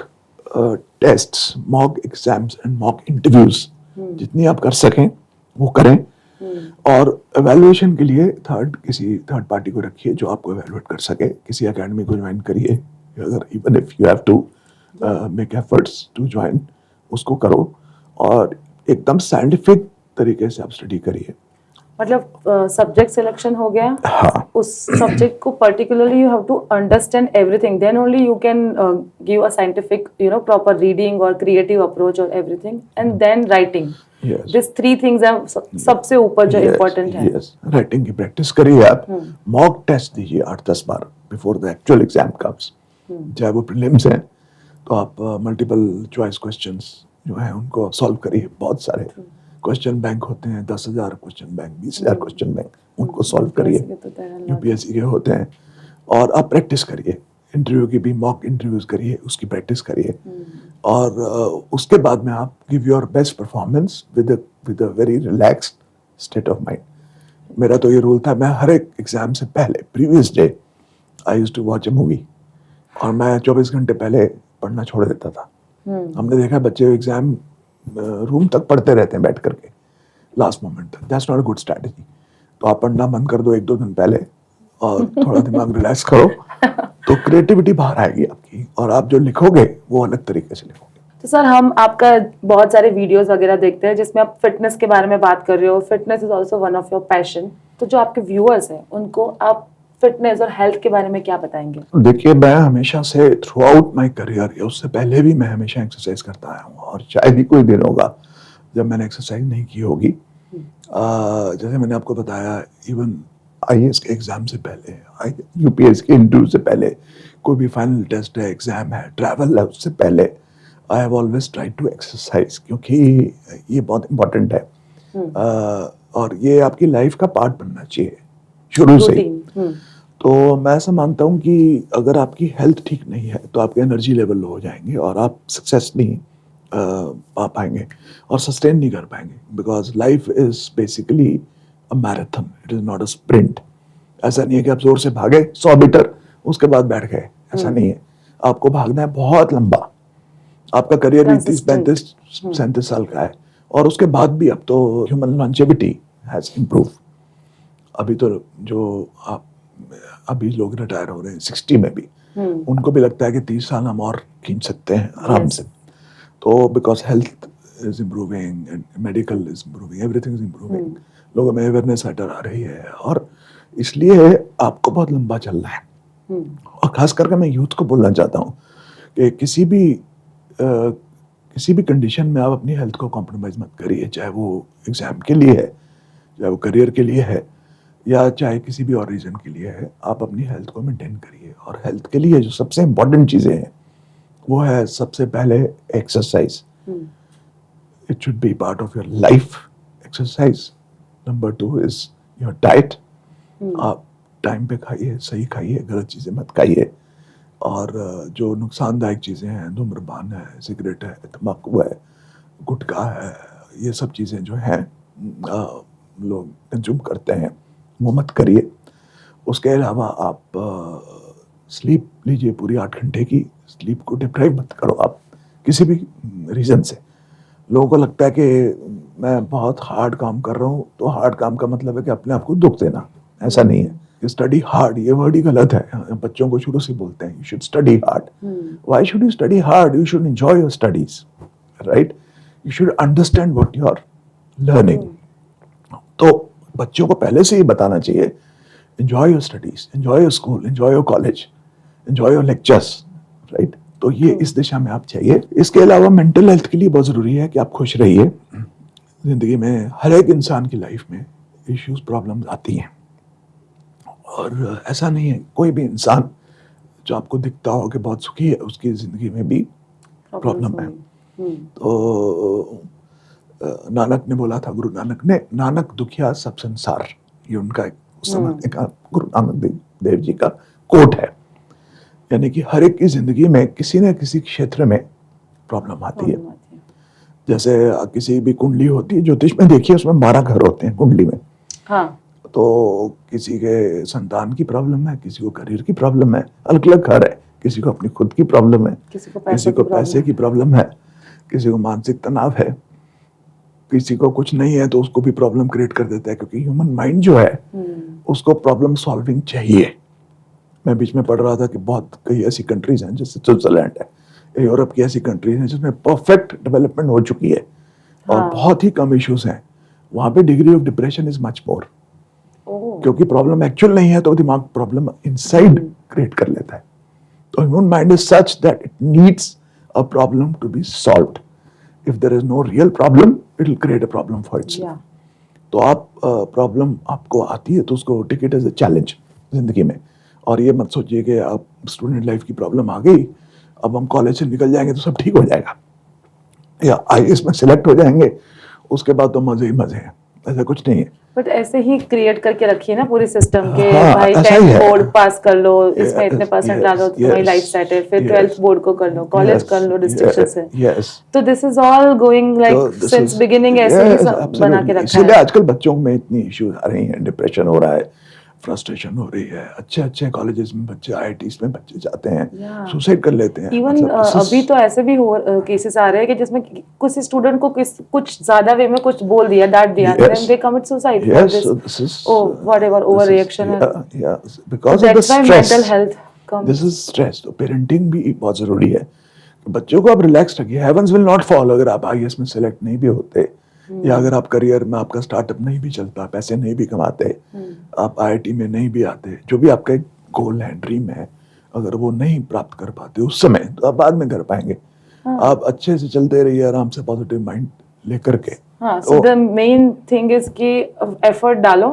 tests, mock exams and mock interviews जितनी आप कर सकें वो करें. और एवेल्युएशन के लिए किसी थर्ड पार्टी को रखिए जो आपको एवेल्युएट कर सके. किसी एकेडमी को ज्वाइन करिए, अगर even if you have to make efforts to join, उसको करो और एकदम साइंटिफिक तरीके से आप स्टडी करिए. मतलब सब्जेक्ट सिलेक्शन हो गया, हाँ, उस सब्जेक्ट को particularly you have to understand everything, then only you can give a scientific proper reading और क्रिएटिव अप्रोच और everything, and then writing. This 3 things are सबसे ऊपर जो इम्पोर्टेंट है. यस, राइटिंग की प्रैक्टिस करिए आप. मॉक टेस्ट दीजिए 8-10 बार before the actual exam comes. चाहे वो प्रीलिम्स हैं तो आप मल्टीपल चॉइस क्वेश्चंस जो हैं उनको सॉल्व करिए. बहुत सारे क्वेश्चन बैंक होते हैं, 10,000 क्वेश्चन बैंक, 20,000 क्वेश्चन बैंक, उनको सॉल्व करिए. यूपीएससी के होते हैं. और आप प्रैक्टिस करिए. इंटरव्यू की भी मॉक इंटरव्यूज करिए, उसकी प्रैक्टिस करिए. और उसके बाद में आप give your best performance with a very relaxed state of mind. मेरा तो ये रूल था, मैं हर एक एग्जाम से पहले previous day I used to watch a movie, और मैं 24 घंटे पहले पढ़ना छोड़ देता था. हमने देखा बच्चे एग्जाम रूम तक पढ़ते रहते हैं बैठ करके लास्ट मोमेंट तक. That's not a good strategy. तो आप पढ़ना बंद कर दो 1-2 दिन पहले और थोड़ा दिमाग रिलैक्स करो, तो क्रिएटिविटी बाहर आएगी आपकी, और आप जो लिखोगे वो अलग तरीके से लिखोगे. तो सर, हम आपका बहुत सारे वीडियोस वगैरह देखते हैं जिसमें आप फिटनेस के बारे में बात कर रहे हो. Fitness is also one of your passion. तो जो आपके व्यूअर्स हैं उनको आप फिटनेस और हेल्थ के बारे में क्या बताएंगे? देखिए, मैं हमेशा से थ्रू आउट माई करियर, या उससे पहले भी मैं हमेशा एक्सरसाइज करता आया हूँ, और शायद ही कोई दिन होगा जब मैंने एक्सरसाइज नहीं की होगी. जैसे मैंने आपको बताया, इवन आईएएस के एग्जाम से पहले, यूपीएससी के इंटरव्यू से पहले, कोई भी फाइनल टेस्ट है, एग्जाम है, ट्रैवल है, उससे पहले I have always tried to exercise, क्योंकि ये बहुत इंपॉर्टेंट है. और ये आपकी लाइफ का पार्ट बनना चाहिए शुरू से ही. तो मैं ऐसा मानता हूँ कि अगर आपकी हेल्थ ठीक नहीं है तो आपके एनर्जी लेवल लो हो जाएंगे और आप सक्सेस नहीं पा पाएंगे और सस्टेन नहीं कर पाएंगे. Because life is basically a marathon, it is not a sprint. ऐसा नहीं है कि आप जोर से भागे 100 मीटर उसके बाद बैठ गए, ऐसा नहीं है. आपको भागना है बहुत लंबा. आपका करियर भी 30-35-37 साल का है, और उसके बाद भी अब तो ह्यूमन लॉन्जेविटी हैज इम्प्रूव. अभी तो जो अभी लोग रिटायर हो रहे हैं 60 में भी, उनको भी लगता है कि 30 साल हम और खींच सकते हैं आराम से. तो because health is improving and medical is improving, everything is improving. लोगों में अवेयरनेस बेटर आ रही है, और इसलिए आपको बहुत लंबा चलना है. और खास करके मैं यूथ को बोलना चाहता हूँ कि किसी भी कंडीशन में आप अपनी हेल्थ को कॉम्प्रोमाइज मत करिए. चाहे वो एग्जाम के लिए है, चाहे वो करियर के लिए है, या चाहे किसी भी और रीजन के लिए है. आप अपनी हेल्थ को मेंटेन करिए. और हेल्थ के लिए जो सबसे इम्पोर्टेंट चीज़ें हैं वो है, सबसे पहले exercise. It should be part of your life, exercise. Number 2 is your diet. आप टाइम पे खाइए, सही खाइए, गलत चीज़ें मत खाइए. और जो नुकसानदायक चीज़ें हैं, धूम्रपान है, सिगरेट है, तम्बाकू है, गुटखा है, ये सब चीज़ें जो हैं लोग कंज्यूम करते हैं, वो मत करिए. उसके अलावा आप स्लीप लीजिए पूरी 8 घंटे की. स्लीप को डिप्राइव मत करो आप किसी भी रीज़न से. लोगों को लगता है कि मैं बहुत हार्ड काम कर रहा हूँ, तो हार्ड काम का मतलब है कि अपने आप को दुख देना. ऐसा नहीं है. स्टडी हार्ड, ये वर्ड ही गलत है. बच्चों को शुरू से बोलते हैं you should study hard. Why should you study hard? You should enjoy your studies, right? You should understand what you are learning. तो बच्चों को पहले से ही बताना चाहिए, enjoy your studies, enjoy your school, enjoy your college, enjoy your lectures, right? तो ये इस दिशा में आप चाहिए. इसके अलावा मेंटल हेल्थ के लिए बहुत ज़रूरी है कि आप खुश रहिए. ज़िंदगी में हर एक इंसान की लाइफ में इश्यूज, प्रॉब्लम्स आती हैं, और ऐसा नहीं है, कोई भी इंसान जो आपको दिखता हो कि बहुत सुखी है, उसकी ज़िंदगी में भी प्रॉब्लम है। तो नानक ने बोला था, गुरु नानक ने, नानक दुखिया सब संसार, ये उनका एक उस समय का गुरु नानक देव जी का कोट है। यानी कि हर एक की जिंदगी में किसी न किसी क्षेत्र में प्रॉब्लम आती है। जैसे किसी भी कुंडली होती है ज्योतिष में, देखिए उसमें 12 घर होते हैं कुंडली में। हाँ। तो किसी के संतान की प्रॉब्लम है, किसी को करियर की प्रॉब्लम है, अलग अलग घर है। किसी को अपनी खुद की प्रॉब्लम है, किसी को पैसे की प्रॉब्लम है, किसी को मानसिक तनाव है, किसी को कुछ नहीं है तो उसको भी प्रॉब्लम क्रिएट कर देता है, क्योंकि ह्यूमन माइंड जो है उसको प्रॉब्लम सॉल्विंग चाहिए। मैं बीच में पढ़ रहा था कि बहुत कई ऐसी कंट्रीज हैं, जैसे स्विट्जरलैंड है, यूरोप की ऐसी कंट्रीज हैं जिसमें परफेक्ट डेवलपमेंट हो चुकी है और बहुत ही कम इश्यूज हैं। वहां पे degree of depression is much more, क्योंकि प्रॉब्लम एक्चुअल नहीं है तो दिमाग प्रॉब्लम इनसाइड क्रिएट कर लेता है। तो human mind is such that it needs a problem to be solved. If there is no real problem, it will create a problem for itself. तो आप प्रॉब्लम आपको आती है तो उसको take it as a challenge जिंदगी में। और ये मत सोचिए कि आप स्टूडेंट लाइफ की प्रॉब्लम आ गई, अब हम कॉलेज से निकल जाएंगे तो सब ठीक हो जाएगा, या आईएएस में सिलेक्ट हो जाएंगे, उसके बाद तो मजे ही मजे हैं। ऐसा कुछ नहीं है। बट ऐसे ही क्रिएट करके रखिए ना पूरी सिस्टम के, हाँ, भाई ऐसा ही 10th है। बोर्ड पास कर लो, इसमें इतने परसेंट ला लो तो तुम्हारी लाइफ सेट है, फिर 12th बोर्ड को कर लो, कॉलेज कर लो डिस्ट्रिक्शन से। तो this is all going like since beginning ऐसे ही बना के रखा है। इसीलिए आजकल बच्चों में इतनी इश्यूज आ रही हैं, डिप्रेशन हो रहा है, फ्रस्ट्रेशन हो रही है। अच्छे अच्छे कॉलेजेस में बच्चे, आईआईटीज में बच्चे जाते हैं, सुसाइड कर लेते हैं। इवन अभी तो ऐसे भी केसेस आ रहे हैं कि जिसमें कुछ स्टूडेंट को कुछ ज्यादा वे में कुछ बोल दिया, डांट दिया, then they commit suicide for this. Oh, whatever overreaction है. Because of the that's why stress. mental health comes. This is stress. तो पेरेंटिंग भी बहुत जरूरी है। बच्चों को आप रिलैक्स रखिए। हेवंस विल नॉट फॉल अगर आप आईएएस में सेलेक्ट नहीं भी होते, या अगर आप करियर में आपका स्टार्टअप नहीं भी चलता, पैसे नहीं भी कमाते, आप आईआईटी में नहीं भी आते, जो भी आपका एक गोल है, ड्रीम है, अगर वो नहीं प्राप्त कर पाते उस समय, तो आप बाद में कर पाएंगे। आप अच्छे से चलते रहिए, आराम से पॉजिटिव माइंड लेकर के। So the main thing is कि एफर्ट डालो,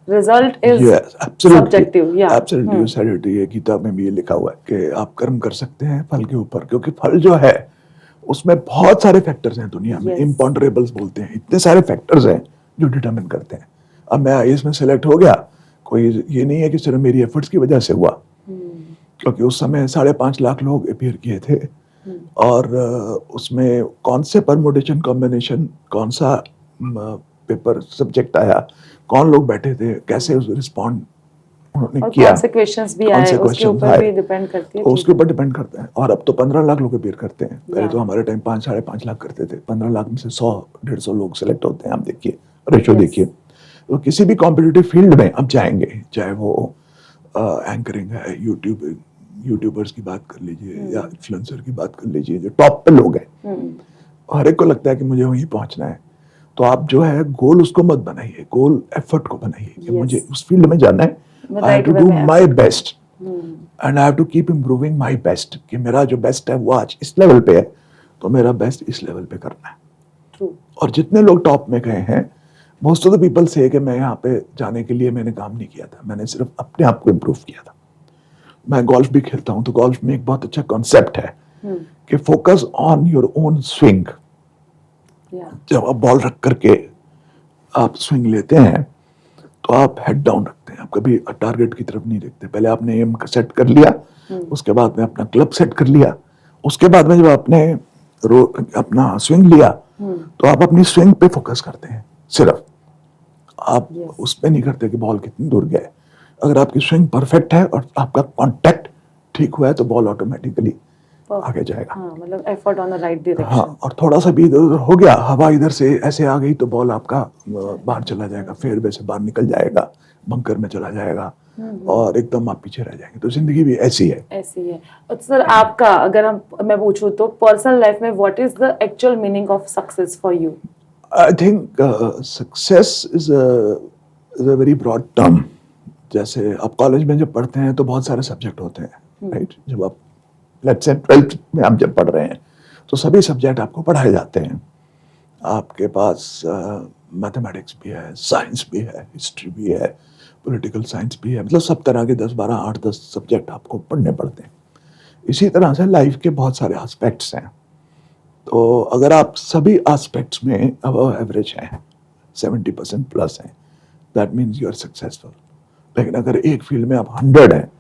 रिजल्ट इज सब्जेक्टिव। एब्सोल्युटली ये गीता में भी ये लिखा हुआ है कि आप कर्म कर सकते हैं फल के ऊपर, क्योंकि फल जो है उसमें बहुत सारे फैक्टर्स हैं दुनिया में, इम्पॉन्डरेबल्स बोलते हैं, इतने सारे फैक्टर्स हैं जो डिटरमिन करते हैं। अब मैं आईएएस में सेलेक्ट हो गया, कोई ये नहीं है कि सिर्फ मेरी एफर्ट्स की वजह से हुआ, क्योंकि उस समय 5.5 लाख लोग अपीयर किए थे, और उसमें कौन से परमुटेशन कॉम्बिनेशन, कौन सा पेपर सब्जेक्ट आया, कौन लोग बैठे थे, कैसे रिस्पॉन्ड उन्होंने किया, कौन से क्वेश्चंस भी आए, उसके ऊपर भी डिपेंड करती है। उसके ऊपर डिपेंड करता है। और अब तो 15 लाख लोग अपीयर करते हैं, पहले तो हमारे टाइम 5-5.5 लाख करते थे। 15 लाख में से 100-150 लोग सेलेक्ट होते हैं। आप देखिए रेशो देखिए। तो किसी भी कॉम्पिटिटिव फील्ड में आप जाएंगे, चाहे वो एंकरिंग है, यूट्यूबर्स की बात कर लीजिए, या इन्फ्लुएंसर की बात कर लीजिए, जो टॉप पे लोग हैं, हर एक को लगता है कि मुझे वहीं पहुंचना है। तो आप जो है गोल उसको मत बनाइए, गोल एफर्ट को बनाइए कि मुझे उस फील्ड में जाना है। I have to do my best and I have to keep improving my best, कि मेरा जो बेस्ट है वो आज इस लेवल पे है, तो मेरा बेस्ट इस लेवल पे करना है। True. और जितने लोग टॉप में गए हैं, मोस्ट ऑफ द पीपल से कि मैं यहाँ पे जाने के लिए मैंने काम नहीं किया था, मैंने सिर्फ अपने आप को इम्प्रूव किया था। मैं गोल्फ भी खेलता हूँ, तो गोल्फ में एक बहुत अच्छा कॉन्सेप्ट है कि focus on your own swing. जब आप बॉल रख करके आप स्विंग लेते हैं तो आप हेड डाउन रखते हैं, आप कभी टारगेट की तरफ नहीं देखते। पहले आपने एम सेट कर लिया, उसके बाद में अपना क्लब सेट कर लिया, उसके बाद में जब आपने अपना स्विंग लिया तो आप अपनी स्विंग पे फोकस करते हैं सिर्फ। आप उस पे नहीं करते कि बॉल कितनी दूर गया है। अगर आपकी स्विंग परफेक्ट है और आपका कांटेक्ट ठीक हुआ है तो बॉल ऑटोमेटिकली आगे जाएगा। मतलब effort on the right direction. हाँ, और थोड़ा सा भी इधर उधर हो गया, हवा इधर से ऐसे आ गई तो बॉल आपका बाहर चला जाएगा, फेयरवे से बाहर निकल जाएगा, बंकर में चला जाएगा, और एकदम आप पीछे रह जाएंगे। तो जिंदगी भी ऐसी है। ऐसी है। और सर आपका अगर मैं पूछूं तो पर्सनल लाइफ में what is the actual meaning of success for you? I think success is a very broad term. जैसे आप कॉलेज में जब पढ़ते हैं तो बहुत सारे सब्जेक्ट होते हैं, राइट? जब आप लेट्स से 12th में आप जब पढ़ रहे हैं तो सभी सब्जेक्ट आपको पढ़ाए जाते हैं। आपके पास मैथमेटिक्स भी है, साइंस भी है, हिस्ट्री भी है, पॉलिटिकल साइंस भी है, मतलब सब तरह के 10, 12, 8, 10 सब्जेक्ट आपको पढ़ने पड़ते हैं। इसी तरह से लाइफ के बहुत सारे एस्पेक्ट्स हैं, तो अगर आप सभी एस्पेक्ट्स में अबव एवरेज हैं, 70% प्लस हैं, that means you are successful. लेकिन अगर एक फील्ड में आप 100 हैं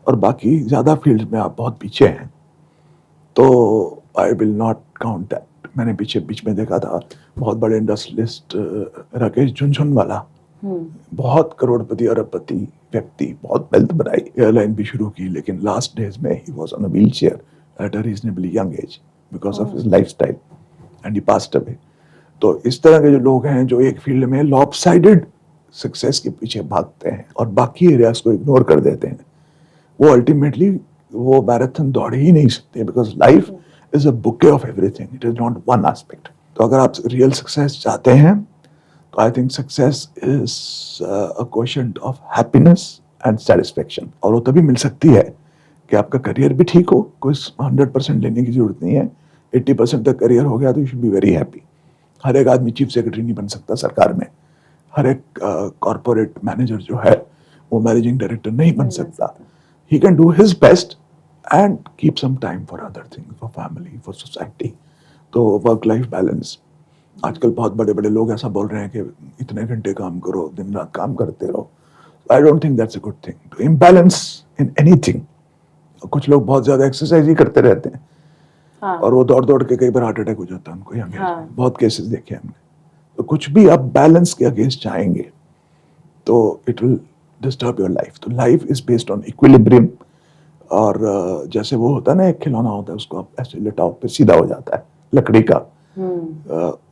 और बाकी ज़्यादा फील्ड में आप बहुत पीछे हैं, तो I will not count that. मैंने पीछे बीच में देखा था, बहुत बड़े इंडस्ट्रियलिस्ट राकेश झुनझुनवाला, बहुत करोड़पति अरबपति व्यक्ति, बहुत वेल्थ बनाई, एयरलाइन भी शुरू की, लेकिन लास्ट डेज में he was on a wheel chair at a reasonably young age because of his lifestyle and he passed away. तो इस तरह के जो लोग हैं जो एक फील्ड में लॉपसाइडेड सक्सेस के पीछे भागते हैं और बाकी एरियाज को इग्नोर कर देते हैं, वो अल्टीमेटली वो मैराथन दौड़ ही नहीं सकते, because life is a bouquet of everything, it is not one aspect. तो अगर आप रियल सक्सेस चाहते हैं तो I think success is a question of happiness and satisfaction, और वो तभी मिल सकती है कि आपका करियर भी ठीक हो, कोई 100% लेने की जरूरत नहीं है, 80% तक करियर हो गया तो you should be very happy. हर एक आदमी चीफ सेक्रेटरी नहीं बन सकता सरकार में, हर एक कॉर्पोरेट मैनेजर जो है वो मैनेजिंग डायरेक्टर नहीं बन सकता। He can do his best and keep some time for other things, for family, for society. तो वर्क लाइफ बैलेंस, आजकल बहुत बड़े बड़े लोग ऐसा बोल रहे हैं कि इतने घंटे काम करो, दिन रात काम करते रहो। I don't think that's a good thing to imbalance in anything. कुछ लोग बहुत ज्यादा एक्सरसाइज ही करते रहते हैं, हाँ, और वो दौड़ दौड़ के कई बार हार्ट अटैक हो जाता है उनको, यंग एज हाँ, में बहुत केसेस देखे हमने। तो कुछ भी आप बैलेंस के अगेंस्ट जाएंगे तो it will disturb your life. तो life is based on equilibrium, और जैसे वो होता है ना, एक खिलौना होता है, उसको आप ऐसे लिटाओ फिर सीधा हो जाता है, लकड़ी का,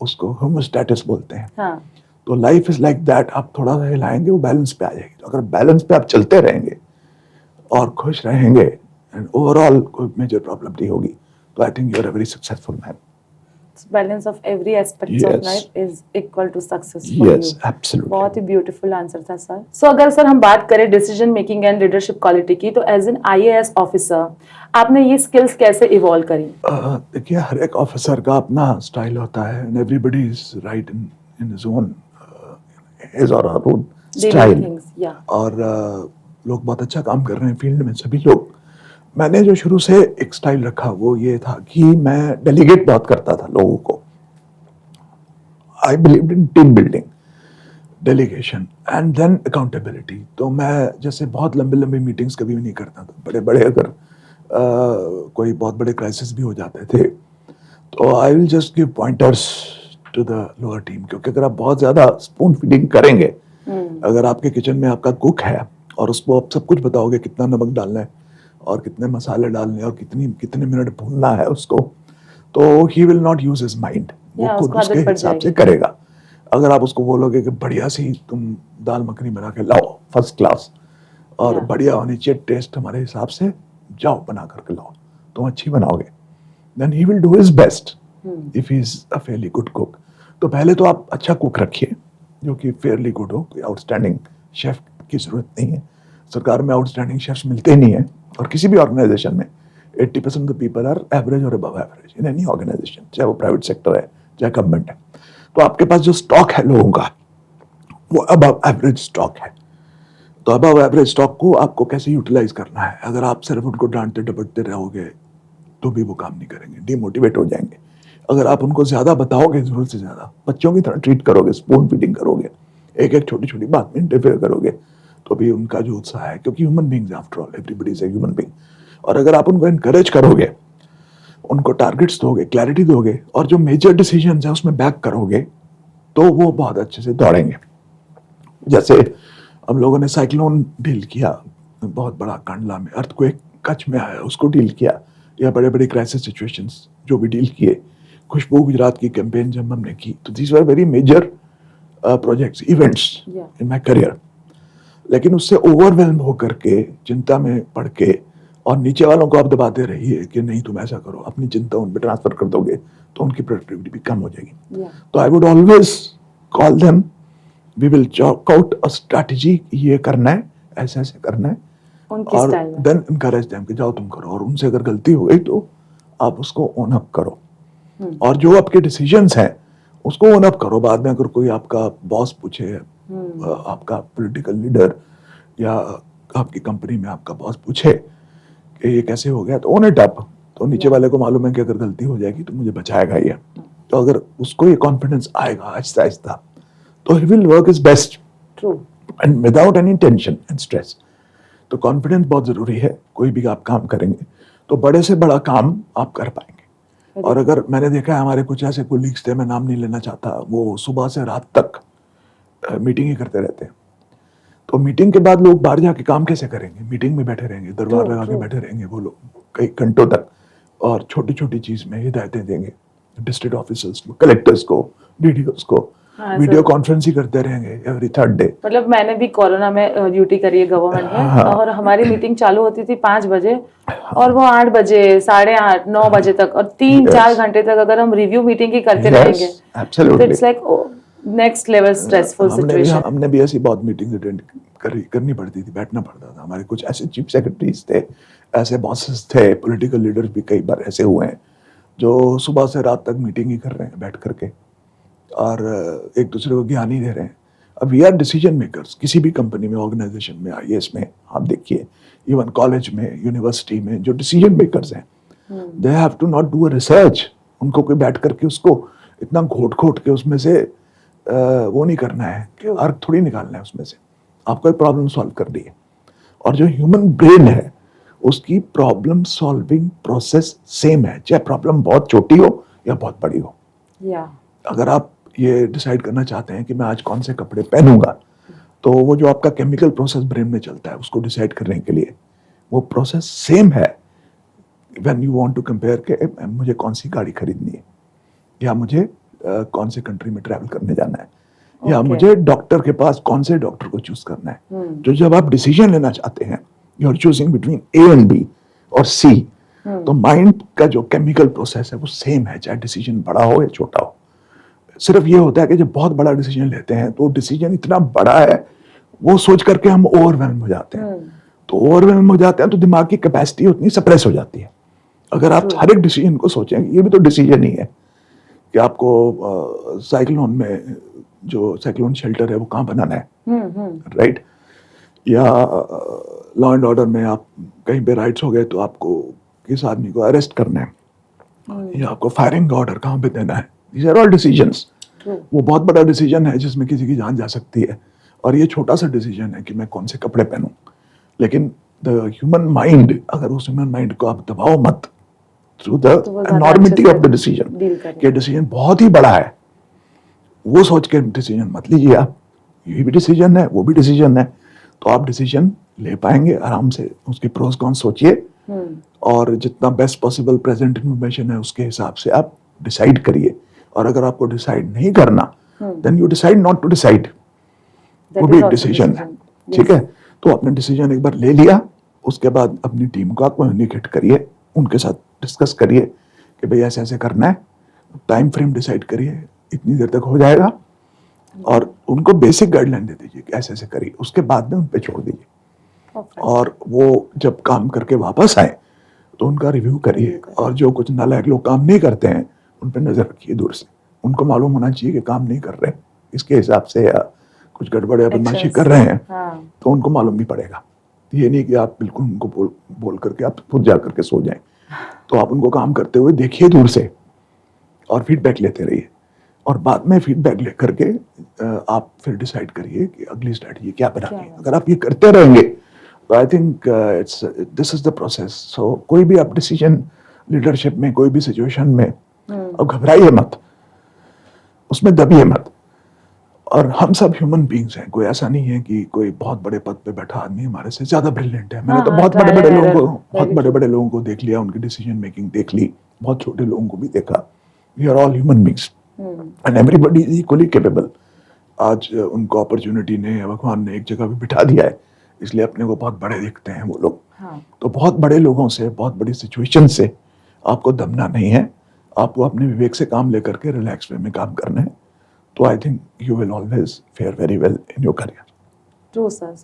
उसको होमोस्टैटिस बोलते हैं। हाँ, तो लाइफ इज लाइक दैट, आप थोड़ा सा हिलाएंगे वो बैलेंस पे आ जाएगी। तो अगर बैलेंस पे आप चलते रहेंगे और खुश रहेंगे एंड ओवरऑल कोई मेजर प्रॉब्लम नहीं होगी, तो I think you are a very successful man. Balance of every aspect of Yes. Life is equal to success for Yes, you. absolutely. बहुत ही ब्यूटीफुल आंसर था सर। सो अगर sir हम बात करें decision making and leadership quality की, तो as an IAS officer आपने ये स्किल्स कैसे इवॉल्व करी? देखिए, हर एक ऑफिसर का अपना स्टाइल होता है, and everybody is right in his own his और हर ओन स्टाइल। और लोग बहुत अच्छा काम कर रहे हैं फील्ड में, सभी लोग। मैंने जो शुरू से एक स्टाइल रखा वो ये था कि मैं डेलीगेट बहुत करता था लोगों को। I believe in team building, delegation and then accountability. तो मैं जैसे बहुत लंबे लंबे मीटिंग्स कभी भी नहीं करता था। बड़े बड़े अगर कोई बहुत बड़े क्राइसिस भी हो जाते थे तो I will just give pointers to the lower team, क्योंकि अगर आप बहुत ज़्यादा स्पून फीडिंग करेंगे, अगर आपके किचन में आपका कुक है और उसको आप सब कुछ बताओगे कितना नमक डालना है और कितने मसाले डालने हैं और कितने मिनट भूनना है उसको, तो he will not use his mind, वो खुद उसके हिसाब से करेगा। अगर आप उसको बोलोगे कि बढ़िया सी तुम दाल मखनी बना के लाओ फर्स्ट क्लास और बढ़िया होनी चाहिए टेस्ट हमारे हिसाब से, जाओ बना करके लाओ, तुम अच्छी बनाओगे, then he will do his best if he is a fairly good cook. तो पहले तो आप अच्छा कुक रखिए जो कि फेयरली गुड हो, कोई आउटस्टैंडिंग शेफ की जरूरत नहीं है। सरकार में आउटस्टैंडिंग शेफ्स मिलते नहीं है, और किसी भी ऑर्गेनाइजेशन में 80% of the people are average और above average in any organisation, चाहे वो प्राइवेट सेक्टर है चाहे गवर्नमेंट है। तो आपके पास जो स्टॉक है लोगों का वो अबव एवरेज स्टॉक है। तो अबव एवरेज स्टॉक को आपको कैसे यूटिलाइज करना है? अगर आप सिर्फ उनको डांटते डपटते रहोगे तो भी वो काम नहीं करेंगे, डिमोटिवेट हो जाएंगे। अगर आप उनको ज्यादा बताओगे, जरूरत से ज्यादा बच्चों की तरह ट्रीट करोगे, स्पून फीडिंग करोगे, एक एक छोटी छोटी बात में इंटरफेयर करोगे, तो भी उनका जो उत्साह है, क्योंकि human beings after all, everybody is a human being. और अगर आप उनको एनकरेज करोगे, उनको टारगेट्स दोगे, क्लैरिटी दोगे, और जो मेजर डिसीजन है उसमें बैक करोगे, तो वो बहुत अच्छे से दौड़ेंगे। जैसे हम लोगों ने साइक्लोन डील किया, बहुत बड़ा कांडला में अर्थक्वेक कच्छ में आया, उसको डील किया, या बड़े बड़े क्राइसिस सिचुएशंस जो भी डील किए, खुशबू गुजरात की कैंपेन जब हमने की, तो these were very major projects, events in my career. लेकिन उससे ओवरवेल्म होकर के, चिंता में पड़ के, और नीचे वालों को आप दबाते रहिए कि नहीं तुम ऐसा करो, अपनी चिंता उन पर ट्रांसफर कर दोगे तो उनकी प्रोडक्टिविटी भी कम हो जाएगी। तो I would always call them, we will chalk out a strategy, ये करना है, ऐसे ऐसे करना है, और देन इनकरेज देम कि जाओ तुम करो, और उनसे अगर गलती हो गई तो आप उसको ओन अप करो, और जो आपके डिसीजंस हैं उसको ओन अप करो। बाद में अगर कोई आपका बॉस पूछे, आपका पॉलिटिकल लीडर या आपकी कंपनी में आपका बॉस पूछे कि ये कैसे हो गया, तो ओन इट अप। तो नीचे वाले को मालूम है कि अगर गलती हो जाएगी तो मुझे बचाएगा ये। तो अगर उसको ये कॉन्फिडेंस आएगा आहिस्ता आहिस्ता, तो he will work is best true. And without any tension and stress. तो कॉन्फिडेंस बहुत जरूरी है। कोई भी आप काम करेंगे तो बड़े से बड़ा काम आप कर पाएंगे। और अगर मैंने देखा है हमारे कुछ ऐसे कोलीग्स थे, मैं नाम नहीं लेना चाहता, वो सुबह से रात तक मीटिंग ही करते रहते हैं। तो मीटिंग के बाद लोग बाहर जाके काम कैसे करेंगे? मीटिंग में बैठे रहेंगे, दरबार लगा के बैठे रहेंगे वो लोग कई घंटों तक, और छोटी छोटी चीज में हिदायतें देंगे डिस्ट्रिक्ट ऑफिसर्स को, कलेक्टर्स को, डीडीओस को। वीडियो कॉन्फ्रेंस ही करते रहेंगे एवरी थर्ड डे। मतलब मैंने भी कोरोना में ड्यूटी करी है गवर्नमेंट में, और हमारी मीटिंग चालू होती थी 5 बजे और वो 8 बजे, 8:30, 9 बजे तक, और 3-4 घंटे तक अगर हम रिव्यू मीटिंग ही करते रहेंगे तो it's like next level stressful situation. हमने भी ऐसी बहुत मीटिंग अटेंड करनी पड़ती थी, बैठना पड़ता था। हमारे कुछ ऐसे चीफ सेक्रेटरीज थे, ऐसे बॉसेस थे, पॉलिटिकल लीडर्स भी कई बार ऐसे हुए हैं जो सुबह से रात तक मीटिंग ही कर रहे हैं बैठ करके, और एक दूसरे को ज्ञान ही दे रहे हैं। अब वी आर डिसीजन मेकर्स किसी भी कंपनी में, ऑर्गेनाइजेशन में, आईएएस में आप देखिए, इवन कॉलेज में, यूनिवर्सिटी में जो डिसीजन मेकर्स हैं, they have to not do a research. उनको कोई बैठ करके उसको इतना घोट के उसमें से वो नहीं करना है कि अर्थ थोड़ी निकालना है उसमें से। आपको एक प्रॉब्लम सॉल्व करनी है, और जो ह्यूमन ब्रेन है उसकी प्रॉब्लम सॉल्विंग प्रोसेस सेम है, चाहे प्रॉब्लम बहुत छोटी हो या बहुत बड़ी हो। अगर आप ये डिसाइड करना चाहते हैं कि मैं आज कौन से कपड़े पहनूंगा, तो वो जो आपका केमिकल प्रोसेस ब्रेन में चलता है उसको डिसाइड करने के लिए वो प्रोसेस सेम है। When you want to compare के मुझे कौन सी गाड़ी खरीदनी है, या मुझे कौन से कंट्री में ट्रैवल करने जाना है, या मुझे डॉक्टर के पास कौन से डॉक्टर को चूज करना है। तो जब आप डिसीजन लेना चाहते हैं, you are choosing between A and B और सी, तो माइंड का जो केमिकल प्रोसेस है वो सेम है, चाहे डिसीजन बड़ा हो या छोटा हो। सिर्फ ये होता है कि जब बहुत बड़ा डिसीजन लेते हैं तो डिसीजन इतना बड़ा है, वो सोच करके हम ओवरवेल्म हो जाते हैं। तो ओवरवेल्म हो जाते हैं तो दिमाग की कैपेसिटी उतनी सप्रेस हो जाती है। अगर आप हर एक डिसीजन को सोचेंगे, ये भी तो डिसीजन ही है कि आपको साइक्लोन में जो साइक्लोन शेल्टर है वो कहाँ बनाना है, राइट? या लॉ एंड ऑर्डर में आप कहीं पे राइट्स हो गए तो आपको किस आदमी को अरेस्ट करना है, या आपको फायरिंग का ऑर्डर कहाँ पे देना है। These are all decisions. वो बहुत बड़ा डिसीजन है जिसमें किसी की जान जा सकती है, और ये छोटा सा डिसीजन है कि मैं कौन से कपड़े पहनूं। लेकिन द ह्यूमन माइंड, अगर उस ह्यूमन माइंड को आप दबाओ मत through the enormity of the decision, कि डिसीजन बहुत ही बड़ा है, वो सोच के डिसीजन मत लीजिए आप। ये भी डिसीजन है, वो भी डिसीजन है, तो आप डिसीजन ले पाएंगे आराम से। उसके प्रोस कॉन सोचिए, और जितना बेस्ट पॉसिबल प्रेजेंट इन्फॉर्मेशन है उसके हिसाब से आप डिसाइड करिए। और अगर आपको डिसाइड नहीं करना, then you decide not to decide, वो भी एक डिसीजन है, ठीक है? तो आपने डिसीजन एक बार ले लिया, उसके बाद अपनी टीम को आप कम्युनिकेट करिए, उनके साथ डिस्कस करिए कि भाई ऐसे ऐसे करना है, टाइम फ्रेम डिसाइड करिए, इतनी देर तक हो जाएगा, और उनको बेसिक गाइडलाइन दे दीजिए कि ऐसे ऐसे करिए, उसके बाद में उन पे छोड़ दीजिए। और वो जब काम करके वापस आए तो उनका रिव्यू करिए, और जो कुछ नालायक लोग काम नहीं करते हैं उन पर नजर रखिए दूर से। उनको मालूम होना चाहिए कि काम नहीं कर रहे इसके हिसाब से, या कुछ गड़बड़ या बदमाशी कर रहे हैं, तो उनको मालूम भी पड़ेगा। ये नहीं कि आप बिल्कुल उनको बोल करके आप खुद जा करके सो जाएं। तो आप उनको काम करते हुए देखिए दूर से, और फीडबैक लेते रहिए, और बाद में फीडबैक लेकर के आप फिर डिसाइड करिए कि अगली स्ट्रैटेजी क्या बनानी है। अगर आप ये करते रहेंगे तो I think this is the process. So कोई भी आप डिसीजन लीडरशिप में, कोई भी सिचुएशन में, अब घबराइए मत, उसमें दबिए मत। और हम सब ह्यूमन बीइंग्स हैं, कोई ऐसा नहीं है कि कोई बहुत बड़े पद पे बैठा आदमी हमारे से ज्यादा ब्रिलियंट है। मैंने तो बहुत बड़े लोगों को देख लिया, उनकी डिसीजन मेकिंग देख ली, बहुत छोटे लोगों को भी देखा। We are all human beings and everybody is equally capable. आज उनको अपॉर्चुनिटी ने, भगवान ने एक जगह पे बिठा दिया है, इसलिए अपने को बहुत बड़े दिखते हैं वो लोग। तो बहुत बड़े लोगों से, बहुत बड़ी सिचुएशन से आपको दबना नहीं है, आपको अपने विवेक से काम लेकर के रिलैक्स वे में काम करना है। तो I think you will always fair very well in your career. True sir.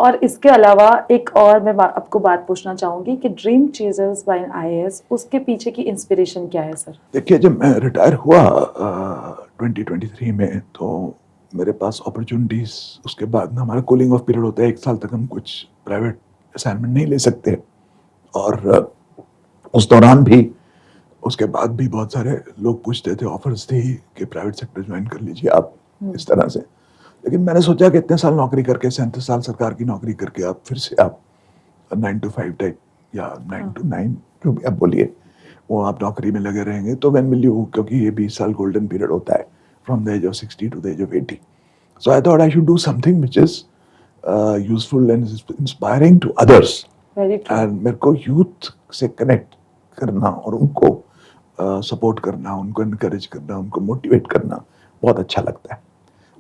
और इसके अलावा एक और मैं आपको बात पूछना चाहूंगी कि dream chasers by an IAS, उसके पीछे की इंस्पिरेशन क्या है सर? देखिए, जब मैं रिटायर हुआ 2023 में, तो मेरे पास अपॉर्चुनिटीज़, उसके बाद ना हमारा कूलिंग ऑफ पीरियड होता है, 1 साल तक हम कुछ प्राइवेट असाइनमेंट नहीं ले सकते। और उस दौरान भी, उसके बाद भी बहुत सारे लोग पूछते थे, ऑफर्स थी कि प्राइवेट सेक्टर ज्वाइन कर लीजिए आप, इस तरह से। लेकिन मैंने सोचा कि इतने साल नौकरी करके, 37 साल सरकार की नौकरी करके, आप फिर से आप 9 to 5 टाइप या 9 to 9 जो भी आप बोलिए, वो आप नौकरी में लगे रहेंगे तो व्हेन विल यू, क्योंकि ये 20 साल गोल्डन पीरियड होता है from the age of 60 to the age of 80. So I thought I should do something which is useful and inspiring to others. Very true. And मेरे को यूथ से connect करना और उनको सपोर्ट करना, उनको इनकरेज करना, उनको मोटिवेट करना बहुत अच्छा लगता है।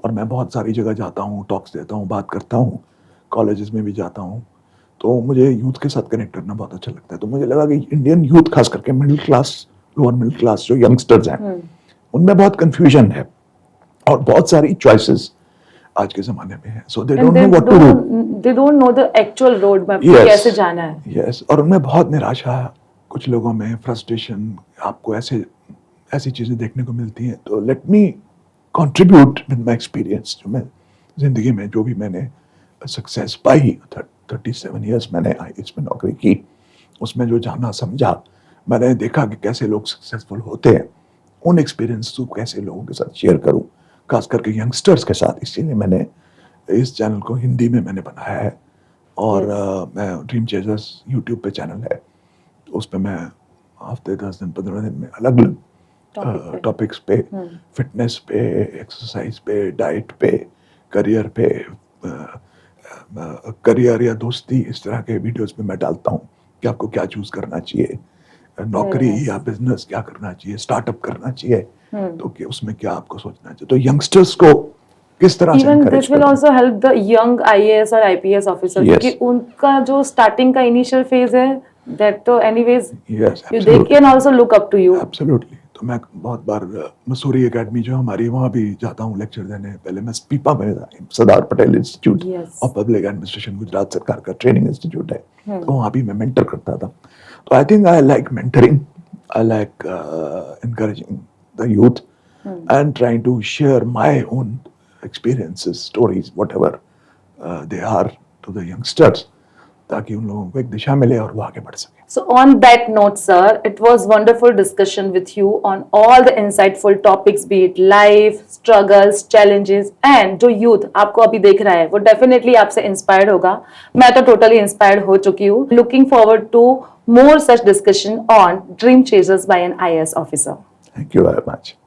और मैं बहुत सारी जगह जाता हूँ, टॉक्स देता हूँ, बात करता हूँ, कॉलेजेस में भी जाता हूँ, तो मुझे यूथ के साथ कनेक्ट करना बहुत अच्छा लगता है। तो मुझे लगा कि इंडियन यूथ, खास करके middle class, lower middle class जो यंगस्टर्स हैं, उनमें बहुत कंफ्यूजन है और बहुत सारी चॉइसेस आज के ज़माने में है। So they don't know what to do, they don't know the actual road map, कैसे जाना है। यस, और उनमें बहुत निराशा, कुछ लोगों में फ्रस्ट्रेशन, आपको ऐसी चीज़ें देखने को मिलती हैं। तो let me contribute with my experience, जो मैं ज़िंदगी में जो भी मैंने सक्सेस पाई, 37 ईयर्स मैंने IAS में नौकरी की, उसमें जो जाना समझा, मैंने देखा कि कैसे लोग सक्सेसफुल होते हैं, उन एक्सपीरियंस को कैसे लोगों के साथ शेयर करूं, खास करके यंगस्टर्स के साथ। इसीलिए मैंने इस चैनल को हिंदी में मैंने बनाया है। और मैं ड्रीम चेजर्स यूट्यूब पे चैनल है, तो उस पर मैं हफ्ते 10 दिन 15 दिन में अलग अलग टॉपिक्स पे, फिटनेस पे, एक्सरसाइज पे, डाइट पे, करियर पे, करियर या दोस्ती, इस तरह के वीडियोस में मैं डालता हूँ कि आपको क्या चूज करना चाहिए, नौकरी या बिजनेस क्या करना चाहिए, स्टार्टअप करना चाहिए, तो कि उसमें क्या आपको सोचना चाहिए। तो यंगस्टर्स को किस तरह से even this will also help the young IAS और IPS ऑफिसर, क्योंकि उनका जो स्टार्टिंग का इनिशियल फेज है, दैट तो anyways they can also look up to you. Absolutely. तो मैं बहुत बार मसूरी एकेडमी जो हमारी, वहाँ भी जाता हूँ लेक्चर देने। पहले मैं पीपा में था, Sardar Patel institute of public administration, Gujarat सरकार का ट्रेनिंग इंस्टीट्यूट है, तो वहाँ भी मैं मेंटर करता था। तो I think I like mentoring, I like encouraging the youth and trying to share my own experiences, stories, whatever they are, to the youngsters, ताकि उन लोगों को एक दिशा मिले और वो आगे बढ़ सके। So on that note, sir, it was wonderful discussion with you on all the insightful topics, be it life, struggles, challenges, and जो youth आपको अभी देख रहा है वो definitely आपसे inspired होगा। मैं तो totally inspired हो चुकी हूँ। Looking forward to more such discussion on Dream Chasers by an IAS officer. Thank you very much.